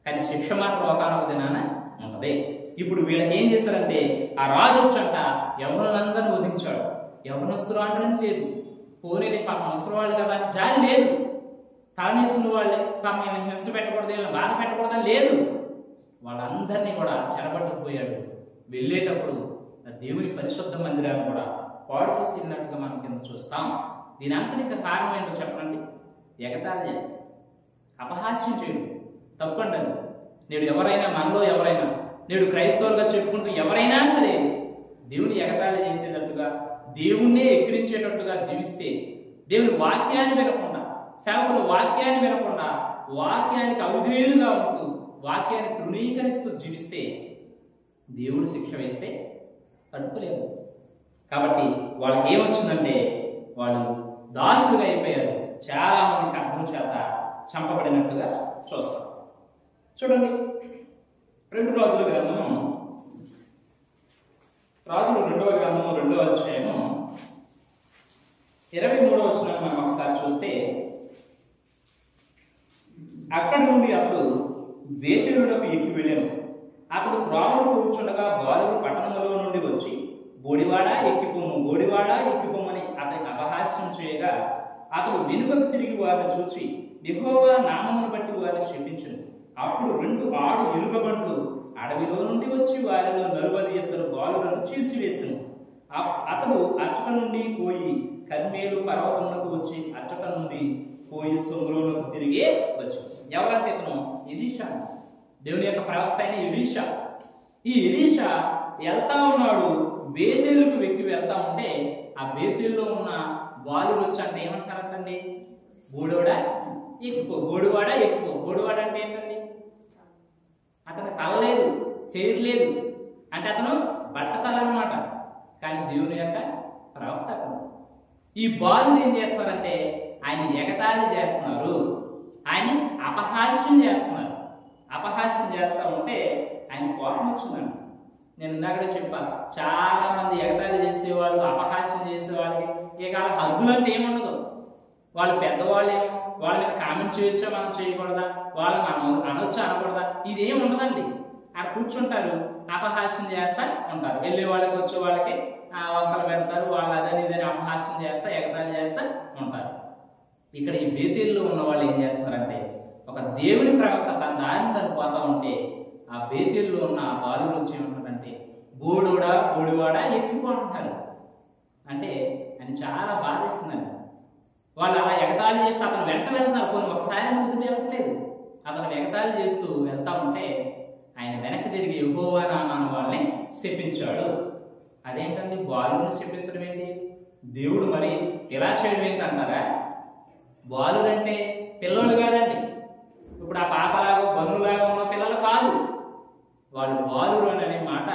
కానీ శిక్ష మాత్రం ఒకనొక దినాన ఉంటుంది. ఇప్పుడు వీళ్ళకి ఏం చేశారంటే ఆ రాజు వచ్చంట యవ్వనులందరినీ వధించాడు. యవ్వనస్తులు అంటారని లేదు, పోనీ పాప ముసలి వాళ్ళు కదా అని జాలి లేదు, తలనేసిన వాళ్ళే పాప హింస పెట్టకూడదు, వీళ్ళని బాధ పెట్టకూడదని లేదు, వాళ్ళందరినీ కూడా చెరబట్టుకుపోయాడు. వెళ్ళేటప్పుడు దేవుని పరిశుద్ధ మందిరాన్ని కూడా పాడుపోసినట్టుగా మనం కింద చూస్తాం. దీని అంతటికి కారణం ఏంటో చెప్పండి? ఎగతాళి, అపహాస్యం చేయడం తప్పండి. నేడు ఎవరైనా, మనలో ఎవరైనా, నేడు క్రైస్తవులుగా చెప్పుకుంటూ ఎవరైనా సరే దేవుని ఎగతాళి చేసేటట్టుగా, దేవుణ్ణే ఎక్కిరించేటట్టుగా జీవిస్తే, దేవుని వాక్యాన్ని వినకుండా, సేవకులు వాక్యాన్ని వినకుండా వాక్యానికి అవిధేయులుగా ఉంటూ వాక్యాన్ని తృణీకరిస్తూ జీవిస్తే దేవుడు శిక్ష వేస్తే తట్టుకోలేదు. కాబట్టి వాళ్ళకి ఏమొచ్చిందంటే వాళ్ళు దాసులుగా అయిపోయారు. చాలా మంది ఖడ్గం చేత చంపబడినట్టుగా చూస్తాం. చూడండి 2 రాజుల గ్రంథము, రాజులు 2వ గ్రంథము 2వ అధ్యాయము 23వ వచనాన్ని మనం ఒకసారి చూస్తే, అక్కడి నుండి అతడు బేతేలునకు ఎక్కి వెళ్ళాను. అతడు త్రోవను కూర్చుండగా బాలురు పట్టణములో నుండి వచ్చి బోడివాడ ఎక్కిపోమని అతనికి అపహాస్యం చేయగా, అతడు వెనుకకు తిరిగి వారిని చూచి యెహోవా నామమును బట్టి వారిని శపించెను. అప్పుడు 2 ఆడు ఎలుగబంట్లు అడవిలో నుండి వచ్చి వారిలో 42 బాలులను చీల్చివేసెను. అతడు అచ్చట నుండి పోయి కర్మేలు పర్వతమునకు వచ్చి అచ్చట నుండి పోయి సొమ్రోనుకు తిరిగి వచ్చి. ఎవరంటే ఇతను ఎలీషా, దేవుని యొక్క ప్రవక్త అయిన ఎలీషా. ఈ ఎలీషా వెళ్తా ఉన్నాడు, బేతేలుకు వెళ్తా ఉంటే ఆ బేతేలులో ఉన్న బాలురు వచ్చి అంటే ఏమంటారంటండి? బోడివాడ ఎక్కువ. బోడివాడ అంటే ఏంటండి? అతను తల లేదు, హెయిర్ లేదు, అంటే అతను బట్ట తల అన్నమాట. కానీ దేవుని యొక్క ప్రవక్త అతను. ఈ బాలురు ఏం చేస్తారంటే ఆయన ఎగతాళి చేస్తున్నారు, ఆయన అపహాస్యం చేస్తున్నారు. అపహాస్యం చేస్తూ ఉంటే ఆయన కోపం వచ్చిందండి. నేను ఇందాకడే చెప్పాను, చాలా మంది ఎగతాళి చేసేవాళ్ళు, అపహాస్యం చేసేవాళ్ళకి ఇక వాళ్ళ హద్దులు అంటే ఏముండదు. వాళ్ళు పెద్దవాళ్ళేమో, వాళ్ళ మీద కామెంట్ చేయొచ్చా, మనం చేయకూడదా, వాళ్ళు మనం అనొచ్చా అనకూడదా, ఇదేం ఉండదండి. అక్కడ కూర్చుంటారు, అపహాస్యం చేస్తా ఉంటారు. వెళ్ళే వాళ్ళకి వచ్చే వాళ్ళకి వంకలు పెడతారు, వాళ్ళు అదని ఇదని అపహాస్యం చేస్తా ఎగతాళి చేస్తా ఉంటారు. ఇక్కడ ఈ బేతేలులో ఉన్న వాళ్ళు ఏం చేస్తారంటే, ఒక దేవుని ప్రవక్త తన దారిని తను పోతా ఉంటే ఆ బేతేలులో ఉన్న బాలురు వచ్చి ఏమంటారంటే బోడివాడ ఎక్కిపోంటారు. అంటే ఆయన చాలా బాధేస్తుందండి. వాళ్ళు అలా ఎగతాళి చేస్తే అతను వెంట వెళ్తున్నారు, కొన్ని ఒకసారి ముందు వెళ్ళట్లేదు. అతను ఎగతాళి చేస్తూ వెళ్తా ఉంటే ఆయన వెనక్కి తిరిగి యెహోవా నామమున వాళ్ళని శపించాడు. అదేంటండి బాలుని శపించడం ఏంటి? దేవుడు మరి ఇలా చేయడం ఏంటి అంటారా? బాలురు అంటే పిల్లోళ్ళు కాదండి. ఇప్పుడు ఆ పాపలాగా బనులాగా ఉన్న పిల్లలు కాదు. వాళ్ళు బాలురు అనే మాట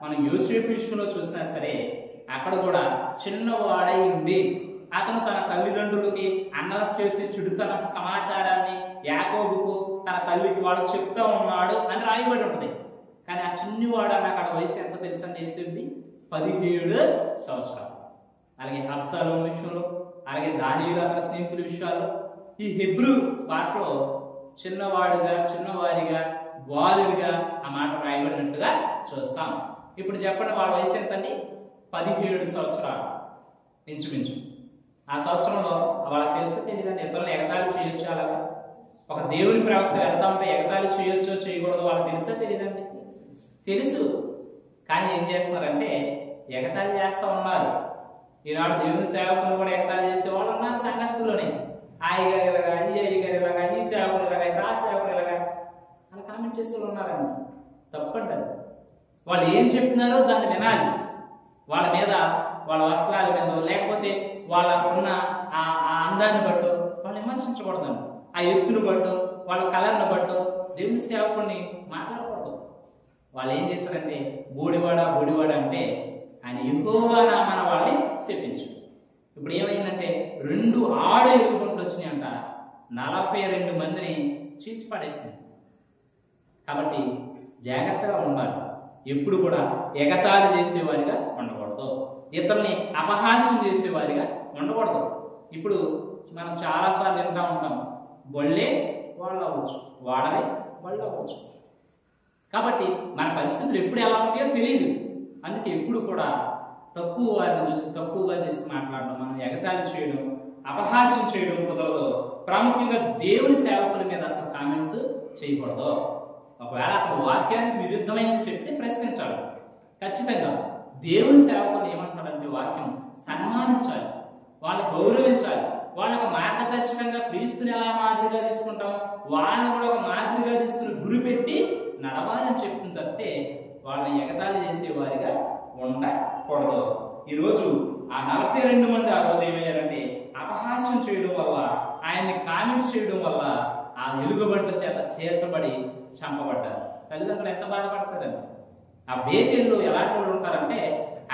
మనం యోసేపు విషయంలో చూసినా సరే అక్కడ కూడా చిన్నవాడై ఉండి అతను తన తల్లిదండ్రులకి అన్నలకు చేసి చుడుతన సమాచారాన్ని యాకోబుకు తన తల్లికి వాడు చెప్తా ఉన్నాడు అని రాయబడి ఉంటుంది. కానీ ఆ చిన్నవాడు అక్కడ వయసు ఎంత తెలుసని చేసింది? 17 సంవత్సరాలు. అలాగే అబ్షాలోము విషయంలో, అలాగే దానియేలు అతని స్నేహితుల విషయాల్లో ఈ హెబ్రూ భాషలో చిన్నవాడిగా, చిన్నవారిగా, బాలుడిగా ఆ మాట రాయబడినట్టుగా చూస్తాం. ఇప్పుడు చెప్పండి, వాళ్ళ వయసు ఎంతండి? 17 సంవత్సరాలు ఇంచుమించు. ఆ సంవత్సరంలో వాళ్ళకి తెలిస్తే తెలియదండి, ఇతరులను ఎగతాళి చేయొచ్చు. అలాగా ఒక దేవుని ప్రవక్త వెళ్తా ఉంటే ఎగతాళి చేయొచ్చో చేయకూడదు వాళ్ళకి తెలిస్తే తెలియదండి, తెలుసు. కానీ ఏం చేస్తున్నారంటే ఎగతాళి చేస్తూ ఉన్నారు. ఈనాడు దేవుని సేవకులు కూడా ఎగతాళి చేసేవాళ్ళు ఉన్నారు సంఘస్థుల్లోనే. అయ్యగారు ఇలాగా, ఈ అయ్యగారు ఇలాగా, ఈ సేవకులు ఇలాగా, ఆ సేవకులు ఇలాగా అని కామెంట్ చేసే వాళ్ళు ఉన్నారండి. తప్పండి. వాళ్ళు ఏం చెప్తున్నారో దాన్ని వినాలి. వాళ్ళ మీద, వాళ్ళ వస్త్రాల మీద, లేకపోతే వాళ్ళకున్న ఆ అందాన్ని బట్టు వాళ్ళు విమర్శించకూడదండి. ఆ ఎత్తును బట్టు, వాళ్ళ కలర్ను బట్టు దేవుని సేవకుడిని మాట్లాడకూడదు. వాళ్ళు ఏం చేస్తారంటే బోడివాడ బోడివాడ అంటే ఆయన యెహోవా నామమున వాళ్ళని శపించు. ఇప్పుడు ఏమైందంటే 2 ఆడు ఎలుగుబంట్లు వచ్చినాయంట, 42 మందిని చీల్చిపడేసింది. కాబట్టి జాగ్రత్తగా ఉండాలి. ఎప్పుడు కూడా ఎగతాళి చేసేవారిగా ఉండకూడదు, ఇతరుల్ని అపహాస్యం చేసేవారిగా ఉండకూడదు. ఇప్పుడు మనం చాలాసార్లు వింటూ ఉంటాం, బొళ్ళే వాళ్ళు అవ్వచ్చు, వాడలే వాళ్ళు అవ్వచ్చు. కాబట్టి మన పరిస్థితులు ఎప్పుడు ఎలా ఉంటాయో తెలియదు. అందుకే ఎప్పుడు కూడా తక్కువ వారిని చూసి తక్కువగా చేసి మాట్లాడడం, మనం ఎగతాళి చేయడం, అపహాస్యం చేయడం కుదరదు. ప్రాముఖ్యంగా దేవుని సేవకుల మీద అసలు కామెంట్స్ చేయకూడదు. ఒకవేళ అతను వాక్యానికి విరుద్ధమైనది చెప్తే ప్రశ్నించాలి. ఖచ్చితంగా దేవుని సేవకులు ఏమంటాడంటే వాక్యం సన్మానించాలి, వాళ్ళని గౌరవించాలి, వాళ్ళకు మార్గదర్శకంగా క్రీస్తుని ఎలా మాదిరిగా తీసుకుంటాం వాళ్ళని కూడా ఒక మాదిరిగా తీసుకుని గురి పెట్టి నడవాలని చెప్తుంది తప్పితే వాళ్ళని ఎగతాళి చేసే వారిగా ఉండకూడదు. ఈరోజు ఆ 42 మంది ఆ రోజు ఏమయ్యారంటే అపహాస్యం చేయడం వల్ల, ఆయన్ని కామెంట్స్ చేయడం వల్ల ఆ వెలుగుబంట్ల చేత చేర్చబడి చంపబడ్డారు. తల్లిదండ్రులు ఎంత బాధపడతారండి. ఆ బేతేల్లో ఎలాంటి వాళ్ళు ఉంటారంటే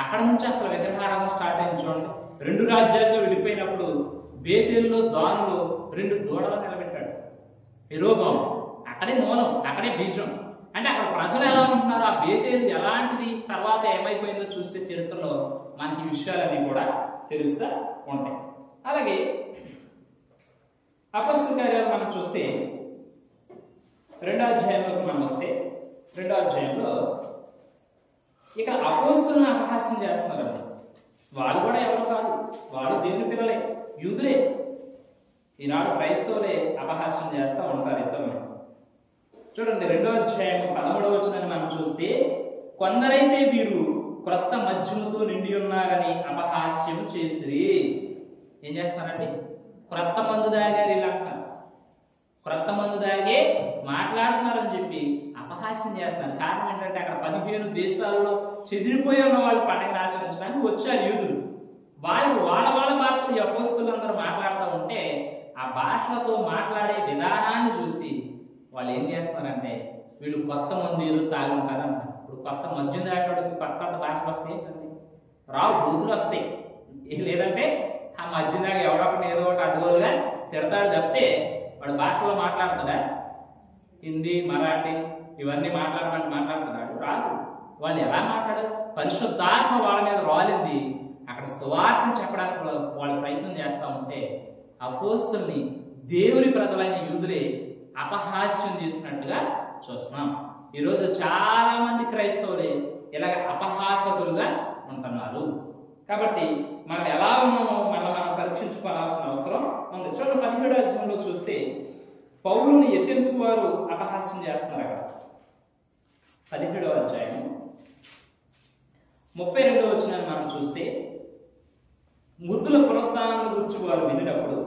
అక్కడ నుంచి అసలు విగ్రహారాధన స్టార్ట్ అయింది చూడండి. 2 రాజ్యాలుగా విడిపోయినప్పుడు బేతేల్లో దానులు 2 దూడలు నిలబెట్టాడు. యెరోబాము అక్కడే మూలం, అక్కడే బీజం. అంటే అక్కడ ప్రజలు ఎలా ఉంటున్నారు, ఆ బేతేలు ఎలాంటిది, తర్వాత ఏమైపోయిందో చూస్తే చరిత్రలో మనకి ఈ విషయాలన్నీ కూడా తెలుస్తూ ఉంటాయి. అలాగే అపొస్తలుల కార్యాలు మనం చూస్తే 2వ అధ్యాయంలోకి మనం వస్తే 2వ అధ్యాయంలో ఇక అపొస్తలులను అపహాస్యం చేస్తున్నారండి. వాళ్ళు కూడా ఎవరు కాదు, వాళ్ళు దేవుని పిల్లలే, యూదులే. ఈనాడు క్రైస్తవులే అపహాస్యం చేస్తూ ఉంటారు ఇతరులని. చూడండి 2వ అధ్యాయం 13వ వచనాన్ని మనం చూస్తే, కొందరైతే వీరు క్రొత్త మద్యముతో నిండి ఉన్నారని అపహాస్యం చేసిరి. ఏం చేస్తున్నారండి? క్రొత్త మందు దాగారు ఇలా అంటారు. క్రొత్త మందు దాగే మాట్లాడుతున్నారని చెప్పి అపహాస్యం చేస్తారు. కారణం ఏంటంటే అక్కడ 15 దేశాల్లో చెదిరిపోయి ఉన్న వాళ్ళు పండుగను ఆచరించడానికి వచ్చారు యూదులు. వాళ్ళకి వాళ్ళ భాషలో ఈ అపోస్తలులందరూ మాట్లాడుతూ ఉంటే ఆ భాషలతో మాట్లాడే విధానాన్ని చూసి వాళ్ళు ఏం చేస్తున్నారంటే వీళ్ళు కొత్త మందు ఏదో తాగి ఉంటారంట. ఇప్పుడు కొత్త మద్యం తాగేవాడికి కొత్త భాషలు వస్తాయి రావు, బూతులు వస్తాయి. లేదంటే ఆ మద్యం దాకా ఎవడొకటి ఏదో ఒకటి అడ్డుగోలుగా తిడతాడు తప్పితే వాడు భాషలో మాట్లాడుతాడా? హిందీ, మరాఠీ ఇవన్నీ మాట్లాడుతున్నాడు రాదు. వాళ్ళు ఎలా మాట్లాడారు? పరిశుద్ధాత్మ వాళ్ళ మీద రాలింది. అక్కడ సువార్తను చెప్పడానికి వాళ్ళు ప్రయత్నం చేస్తూ ఉంటే అపోస్తలుల్ని దేవుని ప్రజలైన యూదులే అపహాస్యం చేసినట్టుగా చూస్తున్నాం. ఈరోజు చాలా మంది క్రైస్తవులే ఇలాగ అపహాసకులుగా ఉంటున్నారు. కాబట్టి మనం ఎలా ఉన్నామో మనం పరీక్షించుకోవాల్సిన అవసరం ఉంది. చూడండి 17వ అధ్యాయంలో చూస్తే పౌలుని ఎథెన్సు వారు అపహాస్యం చేస్తున్నారు. అక్కడ 17వ అధ్యాయం 32వ వచనాన్ని మనం చూస్తే, మృతుల పునరుత్థానాన్ని గురించి వారు వినినప్పుడు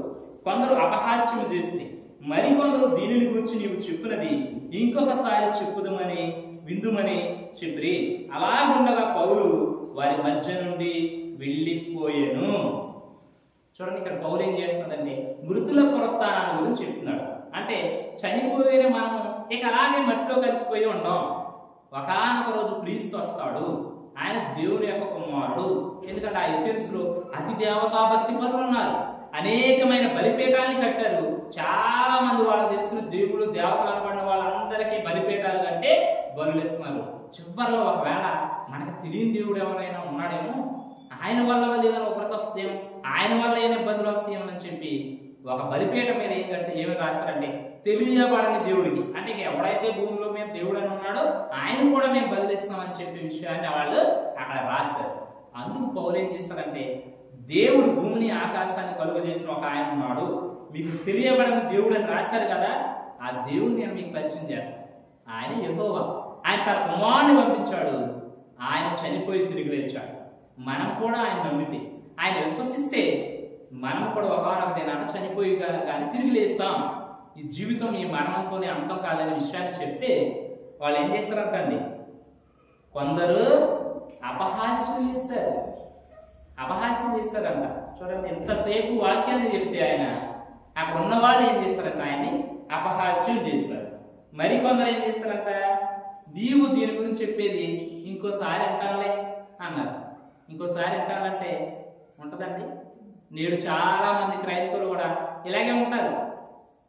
కొందరు అపహాస్యం చేసి మరికొందరు దీనిని గురించి నీవు చెప్పునది ఇంకొకసారి చెప్పుదమని విందుమని చెప్పి అలాగుండగా పౌలు వారి మధ్య నుండి వెళ్ళిపోయాను. చూడండి, ఇక్కడ పౌలు ఏం చేస్తున్నాడంటే మృతుల పునరుత్థానాన్ని గురించి చెప్తున్నాడు. అంటే చనిపోయిన మనం ఇక అలాగే మట్టిలో కలిసిపోయి ఉండం. ఒకానొక రోజు క్రీస్తు వస్తాడు. ఆయన దేవుని యొక్క కుమారుడు. ఎందుకంటే ఆ ఎథెన్సులో అతి దేవతా భక్తి పరులు ఉన్నారు. అనేకమైన బలిపీఠాలని కట్టారు. చాలా మంది వాళ్ళకి తెలిసిన దేవుడు దేవతలు అనబడిన వాళ్ళందరికీ బలిపీఠాలు కంటే బలులు ఇస్తున్నారు. చివరిలో ఒకవేళ మనకు తెలియని దేవుడు ఎవరైనా ఉన్నాడేమో, ఆయన వల్ల ఏదైనా ఒకరికి వస్తేమో, ఆయన వల్ల ఏమైనా ఇబ్బందులు వస్తాయేమో అని చెప్పి ఒక బలిపీఠం మీద ఏమని రాస్తారంటే తెలియబడని దేవుడికి, అంటే ఎవడైతే భూమిలో మేము దేవుడు అని ఉన్నాడో ఆయన కూడా మేము బలిస్తామని చెప్పే విషయాన్ని వాళ్ళు అక్కడ రాస్తారు. అందుకు పౌలు ఏం చేస్తారంటే దేవుడు భూమిని ఆకాశాన్ని కలుగజేసిన ఒక ఆయన ఉన్నాడు, మీకు తెలియబడని దేవుడు అని రాశారు కదా, ఆ దేవుడిని నేను మీకు పరిచయం చేస్తాను. ఆయన యెహోవా. ఆయన తన కుమారుని పంపించాడు. ఆయన చనిపోయి తిరిగి లేచాడు. మనం కూడా ఆయన నమ్మితే, ఆయన విశ్వసిస్తే మనం కూడా ఒకనొక దినాన చనిపోయి కానీ తిరిగి లేస్తాం. ఈ జీవితం ఈ మరణంతోనే అంతం కాదనే విషయాన్ని చెప్తే వాళ్ళు ఏం చేస్తారంటండి, కొందరు అపహాస్యం చేస్తారు. అపహాస్యం చేస్తారంట. చూడండి, ఎంతసేపు వాక్యాన్ని చెప్తే ఆయన అక్కడ ఉన్నవాళ్ళు ఏం చేస్తారంట, ఆయన్ని అపహాస్యం చేస్తారు. మరికొందరు ఏం చేస్తారంట, నీవు దీని గురించి చెప్పేది ఇంకోసారి అంటానులే అన్నారు. ఇంకోసారి అంటానంటే ఉంటుందండి. నేడు చాలా మంది క్రైస్తవులు కూడా ఇలాగే ఉంటారు.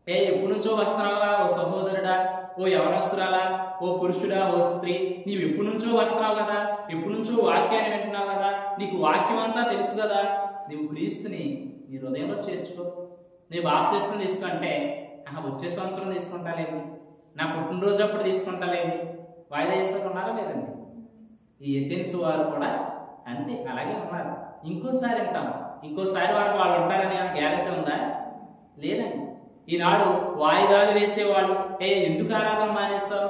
ఎప్పటి నుంచో వస్తున్నావా ఓ సహోదరుడా, ఓ యవనస్తురాలా, ఓ పురుషుడా, ఓ స్త్రీ, నీవు ఎప్పటి నుంచో వస్తున్నావు కదా, ఎప్పటి నుంచో వాక్యాన్ని వింటున్నావు కదా, నీకు వాక్యం అంతా తెలుసు కదా, నీవు క్రీస్తుని నీ హృదయంలో చేర్చుకో. నీ బాప్తిస్మం తీసుకుంటే వచ్చే సంవత్సరం తీసుకుంటాలేండి, నా పుట్టినరోజు అప్పుడు తీసుకుంటాలేండి, వాయిదా చేసుకున్నారా లేదండి. ఈ ఎథెన్స్ వారు కూడా అంతే, అలాగే ఉన్నారు. ఇంకోసారి వింటాం, ఇంకోసారి వరకు వాళ్ళు ఉంటారని గ్యారెంటీ ఉందా? లేదండి. ఈనాడు వాయిదాలు వేసేవాళ్ళు, ఎందుకు ఆరాధన మానేస్తావు,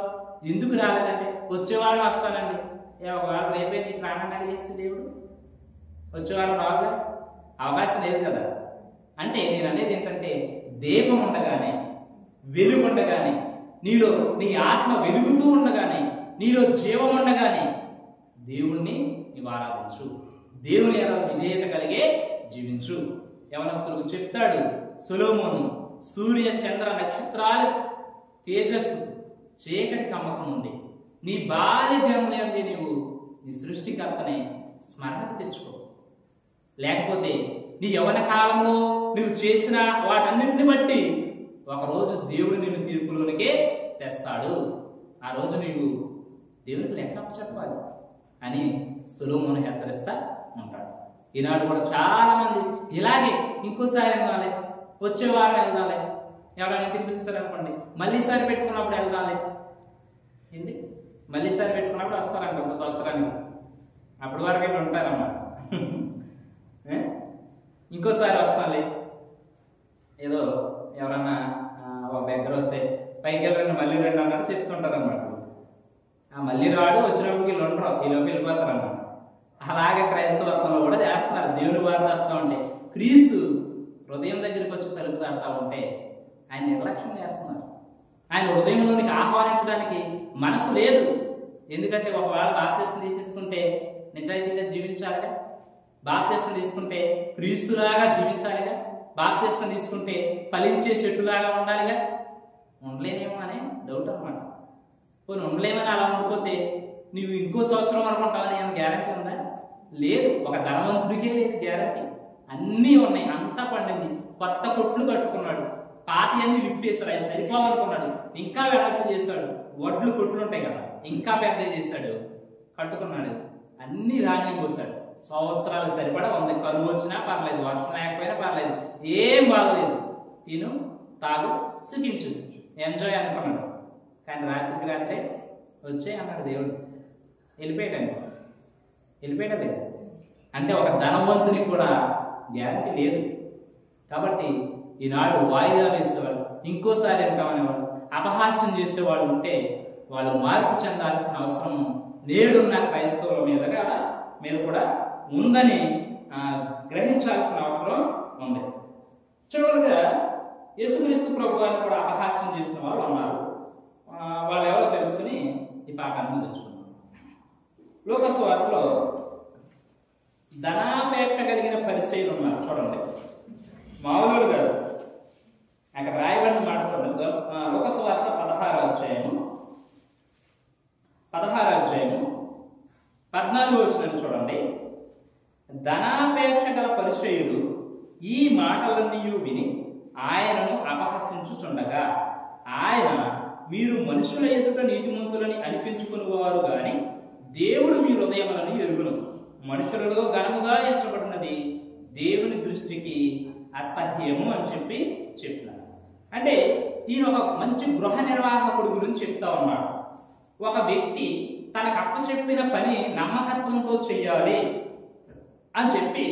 ఎందుకు రాలేదంటే వచ్చేవాళ్ళు వస్తానండి. ఒకవేళ రేపే నీ ప్రాణాన్ని అడిగేస్తే దేవుడు వచ్చేవాళ్ళు రావుగా, అవకాశం లేదు కదా. అంటే నేను అనేది ఏంటంటే దీపం ఉండగానే, వెలుగు ఉండగానే, నీలో నీ ఆత్మ వెలుగుతూ ఉండగానే, నీలో జీవం ఉండగానే దేవుణ్ణి నీవు ఆరాధించు, దేవుని ఎలా విధేయత కలిగే జీవించు. యవనస్తులకు చెప్తాడు సొలొమోను, సూర్య చంద్ర నక్షత్రాల తేజస్సు చీకటి కమ్మకం ఉంది, నీ బాల్య దినం నీవు నీ సృష్టికర్తని స్మరణకు తెచ్చుకో. లేకపోతే నీ యవన కాలంలో నువ్వు చేసిన వాటన్నిటిని బట్టి ఒకరోజు దేవుడు నిన్ను తీర్పులోనికే తెస్తాడు. ఆ రోజు నీవు దేవునికి లెక్క చెప్పాలి అని సొలొమోను హెచ్చరిస్తా ఉంటాడు. ఈనాడు కూడా చాలా మంది ఇలాగే ఇంకోసారి వెళ్ళాలి, వచ్చే వారం వెళ్ళాలి, ఎవరైనా ఇంటికి పిలుస్తారు అనుకోండి, మళ్ళీసారి పెట్టుకున్నప్పుడు వెళ్ళాలి, ఏంటి మళ్ళీసారి పెట్టుకున్నప్పుడు వస్తారంట ఒక సంవత్సరానికి, అప్పటి వరకు అయితే ఉంటారన్నమాట. ఇంకోసారి వస్తాలి, ఏదో ఎవరన్నా ఒక దగ్గర వస్తే పైకి వెళ్ళండి మళ్ళీ రండి అన్నట్టు చెప్తుంటారు అన్నమాట. ఆ మళ్ళీ రాడు, వచ్చినప్పుడు వీళ్ళు ఉండరు, వీళ్ళు వెళ్ళిపోతారు అన్నమాట. అలాగే క్రైస్తవత్వంలో కూడా చేస్తున్నారు. దేవుని వార్త వస్తూ ఉంటే, క్రీస్తు హృదయం దగ్గరికి వచ్చి తలుపు తడతా ఉంటే ఆయన నిర్లక్ష్యం చేస్తున్నారు. ఆయన హృదయంలోనికి ఆహ్వానించడానికి మనసు లేదు. ఎందుకంటే ఒకవేళ బాప్తిస్మం తీసేసుకుంటే నిజాయితీగా జీవించాలిగా, బాప్తిస్మం తీసుకుంటే క్రీస్తులాగా జీవించాలిగా, బాప్తిస్మం తీసుకుంటే ఫలించే చెట్టులాగా ఉండాలిగా. ఉండలేనేమో అనే డౌట్ అన్నమాట. కొన్ని ఉండలేమని అలా ఉండిపోతే నువ్వు ఇంకో సంవత్సరం వరకు ఉంటావని ఏమైనా గ్యారంటీ ఉందా? లేదు. ఒక ధనవంతుడికే లేదు గ్యారంటీ. అన్నీ ఉన్నాయి, అంతా పండింది, కొత్త కొట్లు కట్టుకున్నాడు, పాతి అన్ని విప్పేస్తాడు, అవి సరిపోవాలనుకున్నాడు, ఇంకా వెడల్పు చేస్తాడు, వడ్లు కొట్లు ఉంటాయి కదా ఇంకా పెద్ద చేస్తాడు, కట్టుకున్నాడు, అన్ని ధాన్యం పోస్తాడు, సంవత్సరాలు సరిపడా 100 కరువు వచ్చినా పర్లేదు, వర్షం లేకపోయినా పర్లేదు, ఏం బాగలేదు, తిను తాగు సుఖించు ఎంజాయ్ అనుకున్నాడు. కానీ రాత్రికి రాత్రే వచ్చే అన్నాడు దేవుడు, వెళ్ళిపోయాడండి. లేదు అంటే ఒక ధనవంతునికి కూడా గ్యారంటీ లేదు. కాబట్టి ఈనాడు వాయిదా వేసేవాళ్ళు, ఇంకోసారి వెళ్తామనేవాళ్ళు, అపహాస్యం చేసేవాళ్ళు ఉంటే వాళ్ళు మార్పు చెందాల్సిన అవసరం నేడున్న క్రైస్తవుల మీద కూడా ఉందని గ్రహించాల్సిన అవసరం ఉంది. చివరిగా యేసుక్రీస్తు ప్రభు గారిని కూడా అపహాస్యం చేసిన వాళ్ళు ఉన్నారు. వాళ్ళు ఎవరో తెలుసుకుని ఈ పాఠాన్ని తెచ్చుకున్నాం. లూకా సువార్తలో ధనాపేక్ష కలిగిన పరిచయులు ఉన్నారు. చూడండి, మామూలు కాదు. అక్కడ రాయబడిన మాట చూడండి. లూకా సువార్త 16వ అధ్యాయము 14వ వచనాన్ని చూడండి. ధనాపేక్ష గల పరిచయులు ఈ మాటలన్నీ విని ఆయనను అపహసించుచుండగా ఆయన, మీరు మనుషుల ఎదుట నీతిమంతులని అనిపించుకునేవారు గాని దేవుడు మీ హృదయములను ఎరుగును. మనుషులలో ఘనముగా ఎంచబడినది దేవుని దృష్టికి అసహ్యము అని చెప్తున్నారు. అంటే ఈయన ఒక మంచి గృహ నిర్వాహకుడి గురించి చెప్తా ఉన్నాడు. ఒక వ్యక్తి తనకు అప్పచెప్పిన పని నమ్మకత్వంతో చెయ్యాలి అని చెప్పి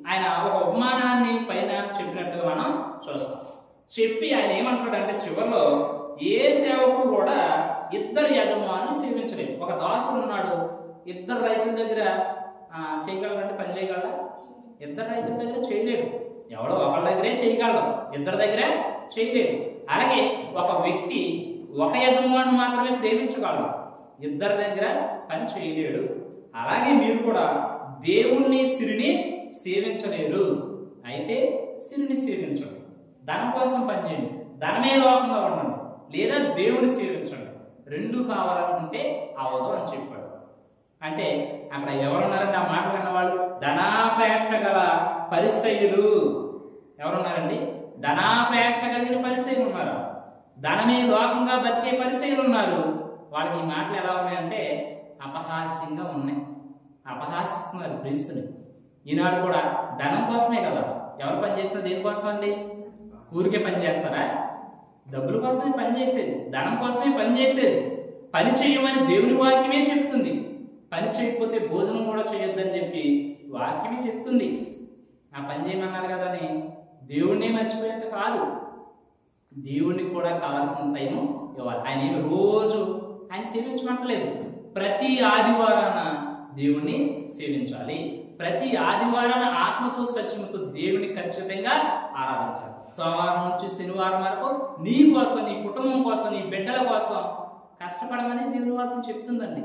ఆయన ఒక ఉపమానాన్ని పైన చెప్పినట్టుగా మనం చూస్తాం. చెప్పి ఆయన ఏమంటాడంటే చివరిలో ఏ సేవకుడు కూడా ఇద్దరు యజమానులు సేవించలేదు. ఒక దాసుడు ఉన్నాడు, ఇద్దరు రైతుల దగ్గర చేయగలడంటే పని చేయగలడా? ఇద్దరు రైతుల దగ్గర చేయలేడు. ఎవడో ఒకళ్ళ దగ్గరే చేయగలడు, ఇద్దరి దగ్గరే చేయలేడు. అలాగే ఒక వ్యక్తి ఒక యజమాను మాత్రమే ప్రేమించగలడు, ఇద్దరి దగ్గర పని చేయలేడు. అలాగే మీరు కూడా దేవుణ్ణి సిరిని సేవించలేరు. అయితే సిరిని సేవించండి, ధనం కోసం పనిచేయండి, ధనమే లోకంగా ఉండండి, లేదా దేవుని సేవించండి. రెండు కావాలనుకుంటే అవదు అని చెప్పాడు. అంటే అక్కడ ఎవరున్నారంటే ఆ మాట విన్నవాళ్ళు ధనాపేక్ష గల పరిసయ్యులు. ఎవరున్నారండి? ధనాపేక్ష కలిగిన పరిసయ్యులు ఉన్నారు. ధనమే లోకంగా బతికే పరిసయ్యులు ఉన్నారు. వాళ్ళకి ఈ మాటలు ఎలా ఉన్నాయంటే అపహాస్యంగా ఉన్నాయి. అపహాసిస్తున్నారు క్రీస్తుని. ఈనాడు కూడా ధనం కోసమే కదా ఎవరు పనిచేస్తున్నారు? దేనికోసం అండి? ఊరికే పని చేస్తారా? డబ్బుల కోసమే పని చేసేది, ధనం కోసమే పని చేసేది. పని చేయమని దేవుని వాక్యమే చెప్తుంది. పని చేయకపోతే భోజనం కూడా చేయొద్దని చెప్పి వాక్యమే చెప్తుంది. ఆ పని చేయమన్నారు కదా అని దేవుణ్ణి మర్చిపోయేంత కాదు, దేవుణ్ణి కూడా కావాల్సిన టైము ఇవ్వాలి. ఆయన ఏమి రోజు ఆయన సేవించమంటలేదు. ప్రతి ఆదివారాన దేవుణ్ణి సేవించాలి. ప్రతి ఆదివారాన ఆత్మతో సత్యముతో దేవుని ఖచ్చితంగా ఆరాధించాలి. సోమవారం నుంచి శనివారం వరకు నీ కోసం, నీ కుటుంబం కోసం, నీ బిడ్డల కోసం కష్టపడమని దేవుని వాక్యం చెప్తుందండి.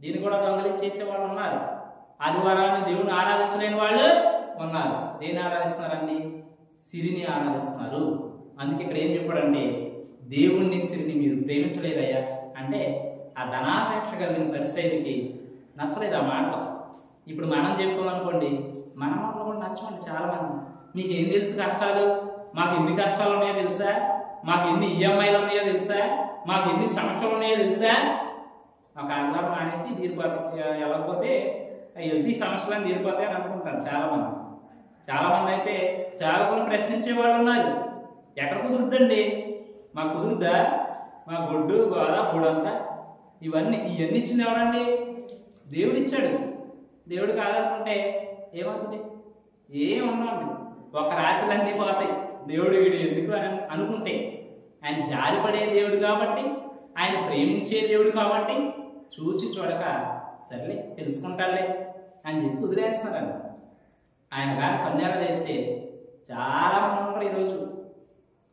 దీన్ని కూడా దొంగలించేసే వాళ్ళు ఉన్నారు. ఆదివారాన్ని దేవుని ఆరాధించలేని వాళ్ళు ఉన్నారు. దేన్ని ఆరాధిస్తున్నారండి? సిరిని ఆరాధిస్తున్నారు. అందుకే ఇక్కడ ఏం చెప్పాడంటే దేవుణ్ణి సిరిని మీరు ప్రేమించలేదయ్యా అంటే ఆ ధనాపేక్ష కలిగిన పరిసయ్యులకి నచ్చలేదు ఆ మాట. ఇప్పుడు మనం చెప్పామనుకోండి, మన మాటలు కూడా నచ్చమండి చాలా మంది. మీకు ఏం తెలుసు కష్టాలు? మాకు ఎన్ని కష్టాలు ఉన్నాయో తెలుసా? మాకు ఎన్ని ఈఎంఐలు ఉన్నాయో తెలుసా? మాకు ఎన్ని సమస్యలు ఉన్నాయో తెలుసా? ఒక ఆధారం మానేస్తే తీరిపోతే, వెళ్ళకపోతే హెల్తీ సమస్యలను తీరిపోతాయి అని అనుకుంటారు చాలామంది. చాలామంది అయితే సేవకులను ప్రశ్నించే వాళ్ళు ఉన్నారు. ఎక్కడ కుదురుద్దండి? మాకు కుదురుద్దా? మా గొడ్డు గోడ బూడంతా ఇవన్నీ ఇచ్చింది ఎవరండి? దేవుడు ఇచ్చాడు. దేవుడు కాదనుకుంటే ఏమవుతుంది? ఏమన్నాడు? ఒక రాత్రులన్నీ పోతాయి. దేవుడు వీడు ఎందుకు అని అనుకుంటే, ఆయన జారిపడే దేవుడు కాబట్టి, ఆయన ప్రేమించే దేవుడు కాబట్టి చూచి చూడక సర్లే తెలుసుకుంటారులే అని చెప్పి వదిలేస్తున్నారండి. ఆయన కానీ కన్యాల చేస్తే చాలా మంది ఉంటారు ఈరోజు.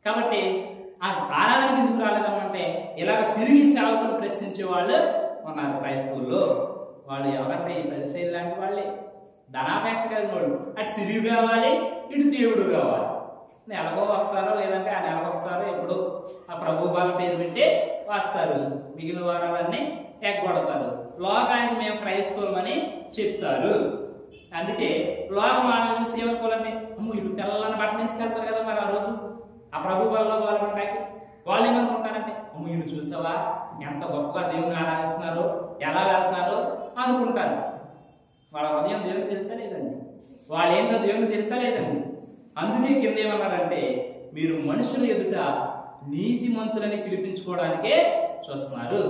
కాబట్టి ఆ ఆరాధనకి ఎందుకు రాలేదమ్మంటే ఇలాగ తిరిగి సేవకులు ప్రశ్నించే వాళ్ళు ఉన్నారు క్రైస్తవుల్లో. వాళ్ళు ఎవరంటే ఈ పరిచయం లాంటి వాళ్ళే. ధనాపేక్ష కలిగిన వాళ్ళు. అటు సిరి కావాలి, ఇటు దేవుడు కావాలి. నెలకో ఒకసారో లేదంటే ఆ నెలకు ఒకసారో ఎప్పుడు ఆ ప్రభు బాల పేరు పెట్టి వస్తారు. మిగిలిన వారాలన్నీ ఎగ్గొడతారు. లోకానికి మేము క్రైస్తవులమని చెప్తారు. అందుకే లోక వాళ్ళని చూసి ఏమనుకోవాలంటే అమ్మ ఇటు తెల్లని బట్టలు వేసుకెళ్తారు కదా మరి ఆ రోజు ఆ ప్రభు బలలో పాల్గొనడానికి. వాళ్ళు ఏమనుకుంటారంటే అమ్మ ఇటు చూసావా ఎంత గొప్పగా దేవుని ఆరాధిస్తున్నారు, ఎలా వెళ్తున్నారు అనుకుంటారు. వాళ్ళ హృదయం దేవునికి తెలుసా లేదండి? వాళ్ళు ఏంటో దేవునికి తెలుసా లేదండి? అందుకే కింద ఏమన్నారంటే మీరు మనుషుల ఎదుట నీతిమంతులని పిలిపించుకోవడానికే చూస్తున్నారు.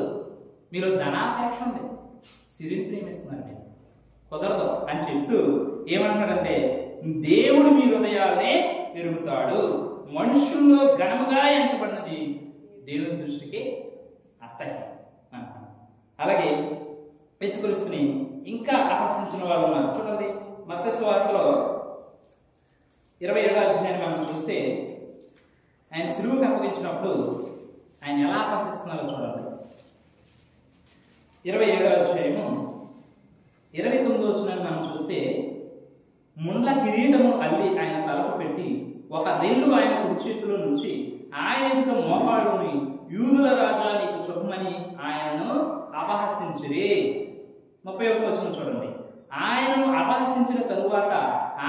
మీరు ధనాపేక్ష ఉంది, సిరిని ప్రేమిస్తున్నారు, మీరు కుదరదు అని చెప్తూ ఏమంటున్నాడంటే దేవుడు మీ హృదయాలనే ఎరుగుతాడు. మనుషుల్లో ఘనముగా ఎంచబడినది దేవుని దృష్టికి అసహ్యం అంటున్నాడు. అలాగే యేసుక్రీస్తుని ఇంకా ఆకర్షించిన వాళ్ళు ఉన్నారు. చూడండి, మత్తయి సువార్తలో 27వ అధ్యాయాన్ని మనం చూస్తే ఆయన సిలువకు అప్పగించినప్పుడు ఆయన ఎలా అపహసిస్తున్నారో చూడండి. 27వ అధ్యాయము 29వ వచనాన్ని మనం చూస్తే, ముండ్ల కిరీటము అల్లి ఆయన తలకు పెట్టి ఒక రెల్లు ఆయన కుడి చేతిలో నుంచి ఆయన ఎదుట మోకాళ్ళుని, యూదుల రాజా నీకు శుభమని ఆయనను అపహసించిరి. 31వ వచనం చూడండి. ఆయనను అపహసించిన తరువాత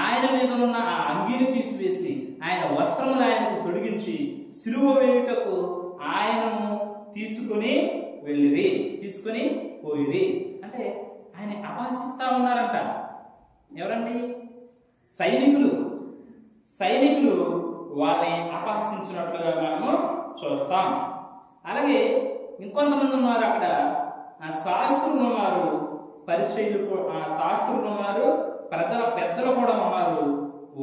ఆయన మీద ఉన్న ఆ అంగీని తీసివేసి ఆయన వస్త్రములు ఆయనకు తొడిగించి సిలువ వేయుటకు ఆయనను తీసుకుని పోయిరి. అంటే ఆయన అపహసిస్తా ఉన్నారంట. ఎవరండి? సైనికులు వాళ్ళని అపహసించినట్లుగా మనము చూస్తాం. అలాగే ఇంకొంతమంది ఉన్నారు అక్కడ, శాస్త్రులు ఉన్నారు, శాస్త్రులు ఉన్నారు, ప్రజల పెద్దలు కూడా ఉన్నారు.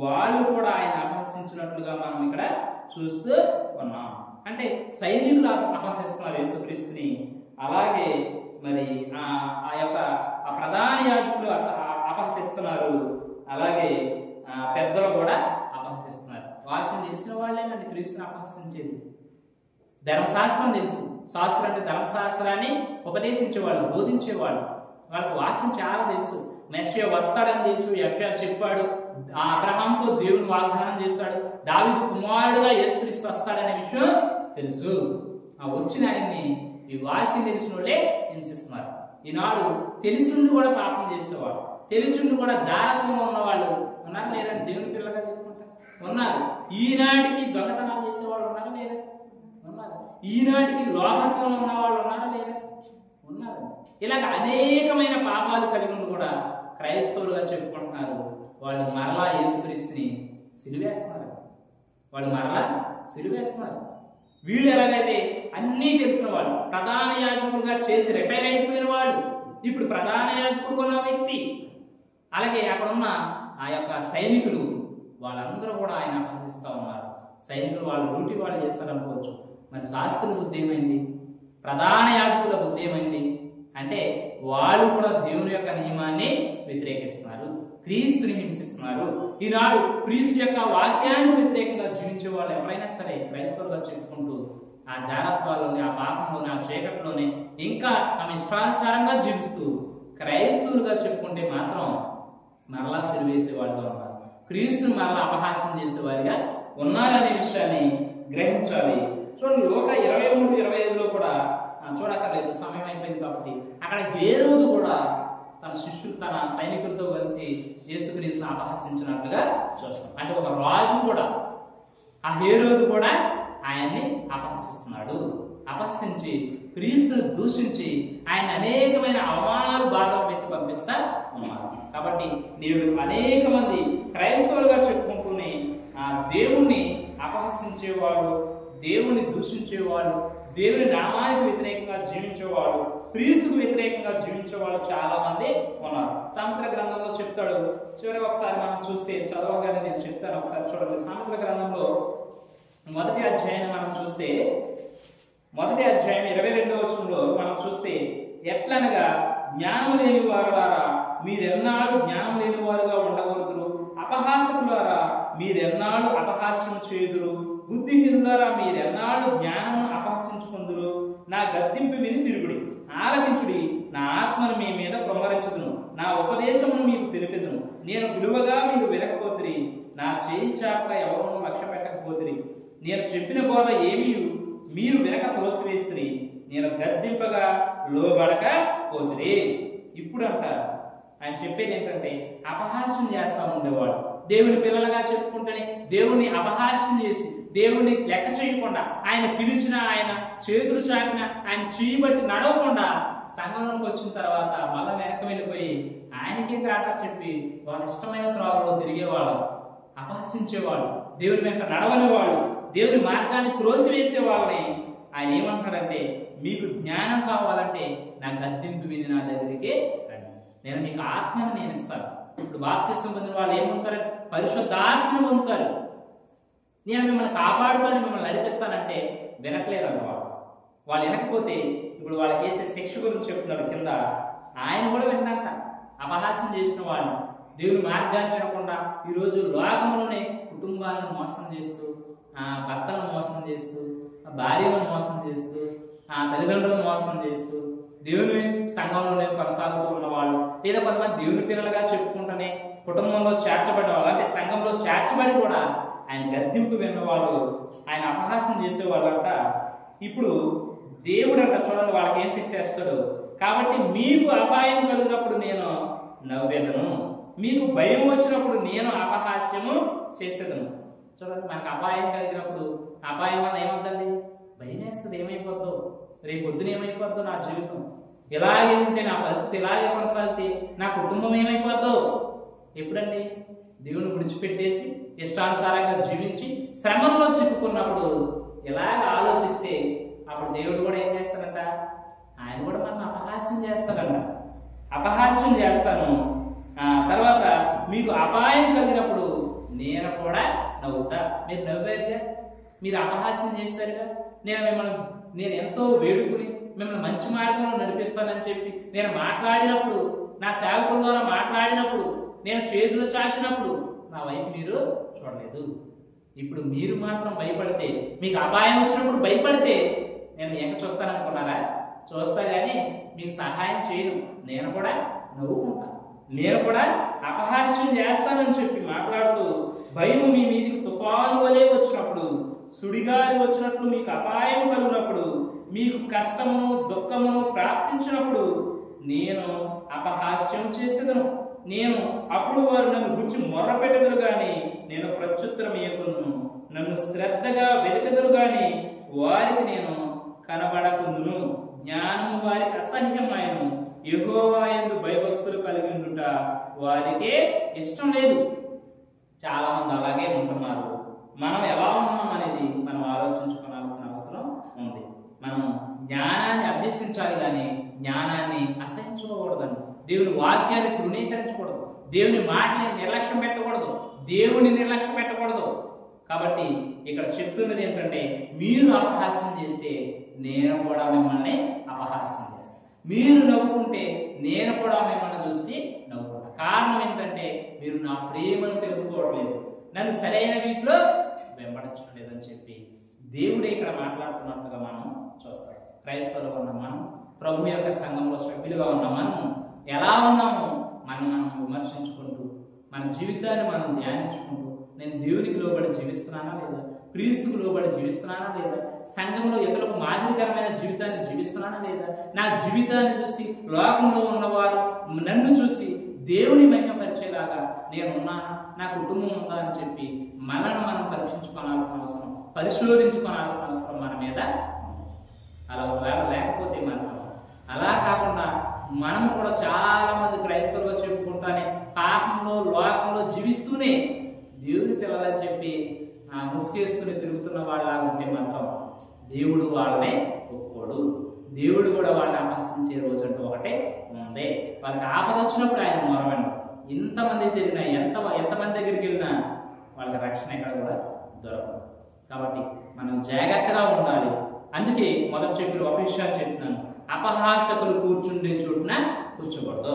వాళ్ళు కూడా ఆయన అపహసించినట్లుగా మనం ఇక్కడ చూస్తూ ఉన్నాం. అంటే సైనికులు అపహసిస్తున్నారు యేసుక్రీస్తుని. అలాగే మరి ఆ ప్రధాన యాజకులు అపహసిస్తున్నారు. అలాగే పెద్దలు కూడా అపహసిస్తున్నారు. వాక్యం తెలిసిన వాళ్ళేనండి క్రీస్తుని అపహసించేది. ధర్మశాస్త్రం తెలుసు. శాస్త్రం అంటే ధర్మశాస్త్రాన్ని ఉపదేశించేవాళ్ళు, బోధించేవాళ్ళు. వాళ్ళకి వాక్యం చాలా తెలుసు. మెస్సియా వస్తాడని తెలుసు. యెషయా చెప్పాడు. అబ్రహాంతో దేవుని వాగ్దానం చేస్తాడు. దావీదు కుమారుడుగా యేసుక్రీస్తు వస్తాడనే విషయం తెలుసు. ఆ వచ్చిన ఆయన్ని ఈ వాక్యం తెలిసిన వాళ్ళే హింసిస్తున్నారు. ఈనాడు తెలిసిండు కూడా పాపం చేసేవాడు, తెలిసిండు కూడా జాగ్రత్తగా ఉన్నవాళ్ళు ఉన్నారు లేరండి? దేవుని పిల్లగా చెప్పుకుంటారు ఉన్నారు. ఈనాటికి దొంగతనాలు చేసేవాళ్ళు ఉన్నారా లేదా? ఉన్నారు. ఈనాటికి లోకంలో ఉన్నవాళ్ళు ఉన్నారా లేదా? ఉన్నారు. ఇలాగ అనేకమైన పాపాలు కలిగి కూడా క్రైస్తవులుగా చెప్పుకుంటున్నారు. వాళ్ళు మరలా యేసుక్రీస్తుని సిలువేస్తున్నారు. వీళ్ళు ఎలాగైతే అన్నీ తెలిసిన వాళ్ళు, ప్రధాన యాజకులుగా చేసి రిటైర్ అయిపోయిన వాళ్ళు, ఇప్పుడు ప్రధాన యాజకుడు ఉన్న వ్యక్తి, అలాగే అక్కడ ఉన్న ఆ యొక్క సైనికులు, వాళ్ళందరూ కూడా ఆయన అపహసిస్తూ ఉన్నారు. సైనికులు వాళ్ళ డ్యూటీ వాళ్ళు చేస్తారనుకోవచ్చు. మరి శాస్త్రుల బుద్ధి ఏమైంది? ప్రధాన యాజకుల బుద్ధి ఏమైంది అంటే వాళ్ళు కూడా దేవుని యొక్క నియమాన్ని వ్యతిరేకిస్తున్నారు, క్రీస్తుని హింసిస్తున్నారు. ఈనాడు క్రీస్తు యొక్క వాక్యాన్ని వ్యతిరేకంగా జీవించే వాళ్ళు ఎవరైనా సరే క్రైస్తవులుగా చెప్పుకుంటూ ఆ జాగ్రత్తలోనే, ఆ పాపంలోనే, ఆ చీకట్లోనే ఇంకా తమ ఇష్టానుసారంగా జీవిస్తూ క్రైస్తవులుగా చెప్పుకుంటే మాత్రం మరలా సిలువేసేవాడుగా ఉన్నారు. క్రీస్తుని మరలా అపహాస్యం చేసేవారిగా ఉన్నారనే విషయాన్ని గ్రహించాలి. చూడండి, లోక 23-25లో కూడా చూడక్కర్లేదు, సమయం అయిపోయింది కాబట్టి, అక్కడ హేరోదు కూడా తన సైనికులతో కలిసి యేసుక్రీస్తుని అపహసించినట్లుగా చూస్తాం. అంటే ఒక రాజు కూడా, ఆ హేరోదు కూడా ఆయన్ని అపహసిస్తున్నాడు. అపహసించి క్రీస్తుని దూషించి ఆయన అనేకమైన అవమానాలు, బాధలు పెట్టి పంపిస్తా ఉన్నారు. కాబట్టి నేడు అనేక మంది క్రైస్తవులుగా చెప్పుకుంటూనే దేవుణ్ణి అపహసించేవాళ్ళు, దేవుణ్ణి దూషించేవాళ్ళు, దేవుని నామానికి వ్యతిరేకంగా జీవించేవాళ్ళు, క్రీస్తుకు వ్యతిరేకంగా జీవించేవాళ్ళు చాలా మంది ఉన్నారు. సామెతల గ్రంథంలో చెప్తాడు. చివరికి ఒకసారి మనం చూస్తే, చదవగానే నేను చెప్తాను, ఒకసారి చూడండి. సామెతల గ్రంథంలో 1వ అధ్యాయాన్ని మనం చూస్తే, 1వ అధ్యాయం 22వ వచనంలో మనం చూస్తే, ఎట్లనగా జ్ఞానము లేని వారులారా మీరెన్నాడు జ్ఞానం లేని వారుగా ఉండకూడదురు, అపహాసకులారా మీరెన్నాడు అపహాస్యం చేయుదురు, బుద్ధిహీనులారా మీరెన్నాడు జ్ఞానమును అపహసించుకుందురు. నా గద్దింపు విని తిరుగుడి, ఆలకించుడి, నా ఆత్మను మీ మీద కుమ్మరించుదును, నా ఉపదేశమును మీకు తెలిపెదును. నేను విలువగా మీరు వినకపోతిరి, నా చేయి చాపగా ఎవరూ లక్ష్య పెట్టకపోతిరి. నేను చెప్పిన బోధ ఏమీ మీరు వినక త్రోసివేస్తిరి, నేను గద్దింపగా లోబడక పోతిరి. ఇప్పుడు అంటారు, ఆయన చెప్పేది ఏంటంటే అపహాస్యం చేస్తా ఉండేవాడు. దేవుని పిల్లలుగా చెప్పుకుంటేనే దేవుణ్ణి అపహాస్యం చేసి, దేవుణ్ణి లెక్క చేయకుండా, ఆయన పిలిచిన, ఆయన చేతులు చాపిన, ఆయన చేయబట్టి నడవకుండా సంఘంలోకి వచ్చిన తర్వాత మళ్ళా వెనక్కి వెళ్ళిపోయి ఆయనకి ఆట చెప్పి వాళ్ళ ఇష్టమైన త్రోవలో తిరిగేవాళ్ళు, అపహసించేవాళ్ళు, దేవుని వెంట నడవనివాళ్ళు, దేవుని మార్గాన్ని త్రోసివేసే వాళ్ళని ఆయన ఏమంటాడంటే, మీకు జ్ఞానం కావాలంటే నా గద్దింపు విని నా దగ్గరికి రండి, నేను మీకు ఆత్మను నేను ఇస్తాను. ఇప్పుడు బాప్తిస్మం పొందిన వాళ్ళు ఏమంటారు? పరిశుద్ధాత్మను పొందుతారు. నేను మిమ్మల్ని కాపాడుతాను, మిమ్మల్ని నడిపిస్తానంటే వినట్లేదు అన్నవాడు. వాళ్ళు వినకపోతే ఇప్పుడు వాళ్ళకి వేసే శిక్ష గురించి చెప్తున్నాడు కింద. ఆయన కూడా విన్నాక అపహాస్యం చేసిన వాళ్ళు, దేవుని మార్గాన్ని వినకుండా ఈరోజు లోకంలోనే కుటుంబాలను మోసం చేస్తూ, భర్తలను మోసం చేస్తూ, భార్యను మోసం చేస్తూ, తల్లిదండ్రులను మోసం చేస్తూ, దేవుని సంఘంలోనే కొనసాగుతూ ఉన్నవాళ్ళు, లేదా కొంతమంది దేవుని పిల్లలుగా చెప్పుకుంటూనే కుటుంబంలో చేర్చబడ్డ వాళ్ళు, అంటే సంఘంలో చేర్చబడి కూడా ఆయన గద్దింపు విన్నవాళ్ళు, ఆయన అపహాస్యం చేసేవాళ్ళంట. ఇప్పుడు దేవుడు అంట చూడండి వాళ్ళకి ఏం శిక్ష చేస్తాడు. కాబట్టి మీకు అపాయం కలిగినప్పుడు నేను నవ్వేదను, మీకు భయం వచ్చినప్పుడు నేను అపహాస్యము చేసేదను. చూడండి, మనకు అపాయం కలిగినప్పుడు అపాయం వల్ల ఏమవుతుంది? భయం వేస్తుంది. ఏమైపోద్దో, రేపు పొద్దున ఏమైపోద్దో నా జీవితం, ఇలాగే ఉంటే నా పరిస్థితి ఇలాగే కొనసాగితే నా కుటుంబం ఏమైపోద్దో. ఎప్పుడండి? దేవుని విడిచిపెట్టేసి ఇష్టానుసారంగా జీవించి శ్రమంలో చిక్కుకున్నప్పుడు ఇలాగ ఆలోచిస్తే అప్పుడు దేవుడు కూడా ఏం చేస్తాడంట? ఆయన కూడా మనం అపహాస్యం చేస్తాడంట. అపహాస్యం చేస్తాను, తర్వాత మీకు అపాయం కలిగినప్పుడు నేను కూడా నవ్వుతా. మీరు నవ్వారుగా, మీరు అపహాస్యం చేస్తారుగా, నేను ఎంతో వేడుకుని మిమ్మల్ని మంచి మార్గంలో నడిపిస్తానని చెప్పి నేను మాట్లాడినప్పుడు, నా సేవకుల ద్వారా మాట్లాడినప్పుడు, నేను చేతులు చాచినప్పుడు నా వైపు మీరు చూడలేదు. ఇప్పుడు మీరు మాత్రం భయపడితే, మీకు అపాయం వచ్చినప్పుడు భయపడితే నేను ఎంక చూస్తాననుకున్నారా? చూస్తా కానీ మీకు సహాయం చేయను. నేను కూడా నవ్వుకుంటా, నేను కూడా అపహాస్యం చేస్తానని చెప్పి మాట్లాడుతూ, భయము మీ మీదికి తుఫాను వలె వచ్చినప్పుడు, సుడిగాలి వచ్చినట్లు మీకు అపాయం కలిగినప్పుడు, మీకు కష్టమును దుఃఖమును ప్రాప్తించినప్పుడు నేను అపహాస్యం చేసేదను. నేను అప్పుడు వారు నన్ను గురించి మొర్రపెట్టెదరు గాని నేను ప్రత్యుత్తరం ఇయ్యకును, నన్ను శ్రద్ధగా వెతకెదరు గాని వారికి నేను కనబడకుందును. జ్ఞానము వారికి అసహ్యమైనను, యెహోవా యందు భయభక్తులు కలిగి ఉండుట వారికే ఇష్టం లేదు. చాలా మంది అలాగే ఉంటున్నారు. మనం ఎలా ఉన్నాం అనేది మనం ఆలోచించుకోవాల్సిన అవసరం ఉంది. మనం జ్ఞానాన్ని అభ్యసించాలి కానీ జ్ఞానాన్ని అసహించుకోకూడదండి. దేవుని వాక్యాన్ని తృణీకరించకూడదు, దేవుని మాటని నిర్లక్ష్యం పెట్టకూడదు, దేవుని నిర్లక్ష్యం పెట్టకూడదు. కాబట్టి ఇక్కడ చెప్తున్నది ఏంటంటే, మీరు అపహాస్యం చేస్తే నేను కూడా మిమ్మల్ని అపహాస్యం చేస్తాను. మీరు నవ్వుకుంటే నేను కూడా మిమ్మల్ని చూసి నవ్వుకుంటా. కారణం ఏంటంటే మీరు నా ప్రేమను తెలుసుకోవట్లేదు, నన్ను సరైన రీతిలో వెంబడించట్లేదని చెప్పి దేవుడే ఇక్కడ మాట్లాడుతున్నట్టుగా మనం చూస్తాం. క్రైస్తవులుగా ఉన్న మనం, ప్రభు యొక్క సంఘంలో సభ్యులుగా ఉన్న మనం ఎలా ఉన్నామో మనం విమర్శించుకుంటూ, మన జీవితాన్ని మనం ధ్యానించుకుంటూ, నేను దేవునికి లోబడి జీవిస్తున్నానా లేదా, క్రీస్తుకు లోబడి జీవిస్తున్నానా లేదా, సంఘంలో ఇతరులకు మాదిరికరమైన జీవితాన్ని జీవిస్తున్నానా లేదా, నా జీవితాన్ని చూసి లోకంలో ఉన్నవారు నన్ను చూసి దేవుని మహిమపరిచేలాగా నేను ఉన్నానా, నా కుటుంబం ఉందా అని చెప్పి మనను మనం పరీక్షించుకోవాల్సిన అవసరం, పరిశోధించుకోవాల్సిన అవసరం మన మీద. అలా ఒకవేళ లేకపోతే మనం అలా కాకుండా మనం కూడా చాలా మంది క్రైస్తవులుగా చెప్పుకుంటానే పాపంలో లోకంలో జీవిస్తూనే దేవుని పిల్లలని చెప్పి ముసుకేసుకుని తిరుగుతున్న వాళ్ళ ఉంటే మాత్రం దేవుడు వాళ్ళనే ఒప్పుకోడు. దేవుడు కూడా వాళ్ళని అపహసించే రోజు అంటూ ఒకటే ఉంది. వాళ్ళకి ఆపద వచ్చినప్పుడు ఆయన మొరవండి. ఇంతమంది తిరిగినా, ఎంతమంది దగ్గరికి వెళ్ళినా వాళ్ళకి రక్షణ ఎక్కడ కూడా దొరకదు. కాబట్టి మనం జాగ్రత్తగా ఉండాలి. అందుకే మొదటి చెప్పిన ఒక విషయాన్ని చెప్తున్నాను, అపహాసకులు కూర్చుండే చోటున కూర్చోకూడదు.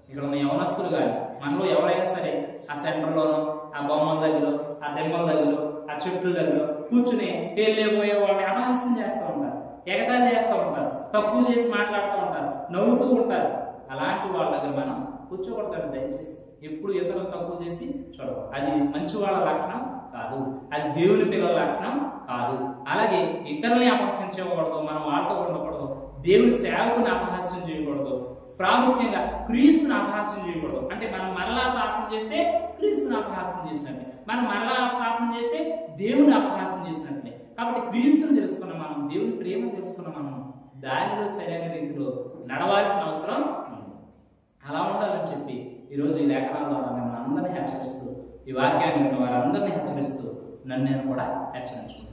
ఇక్కడ ఉన్న యవనస్తులు కానీ మనలో ఎవరైనా సరే ఆ సెంటర్లోనో, ఆ బొమ్మల దగ్గర, ఆ దెమ్మల దగ్గర, ఆ చెట్ల దగ్గర కూర్చుని వెళ్ళిపోయే వాళ్ళని అపహాస్యం చేస్తూ ఉంటారు, ఎగతాళి చేస్తూ ఉంటారు, తక్కువ చేసి మాట్లాడుతూ ఉంటారు, నవ్వుతూ ఉంటారు. అలాంటి వాళ్ళ దగ్గర మనం కూర్చోకూడదు. దయచేసి ఎప్పుడు ఇతరులను తక్కువ చేసి చూడకూడదు. అది మంచి వాళ్ళ లక్షణం కాదు, అది దేవుని పిల్లల లక్షణం కాదు. అలాగే ఇతరులని అపహసించకూడదు, మనం వాళ్ళతో ఉండకూడదు, దేవుని సేవకుని అపహాస్యం చేయకూడదు, ప్రాముఖ్యంగా క్రీస్తుని అపహాస్యం చేయకూడదు. అంటే మనం మరలా పాపం చేస్తే క్రీస్తుని అపహాస్యం చేసినట్లే, మనం మరలా పాపం చేస్తే దేవుని అపహాస్యం చేసినట్లే. కాబట్టి క్రీస్తుని తెలుసుకున్న మనం, దేవుని ప్రేమను తెలుసుకున్న మనం దానిలో సరైన రీతిలో నడవాల్సిన అవసరం ఉంది. అలా ఉండాలని చెప్పి ఈరోజు ఈ లేఖనాల ద్వారా మిమ్మల్ని అందరినీ హెచ్చరిస్తూ, ఈ వాక్యాన్ని విన్న వారందరినీ హెచ్చరిస్తూ నన్ను నేను కూడా హెచ్చరించుకున్నాను.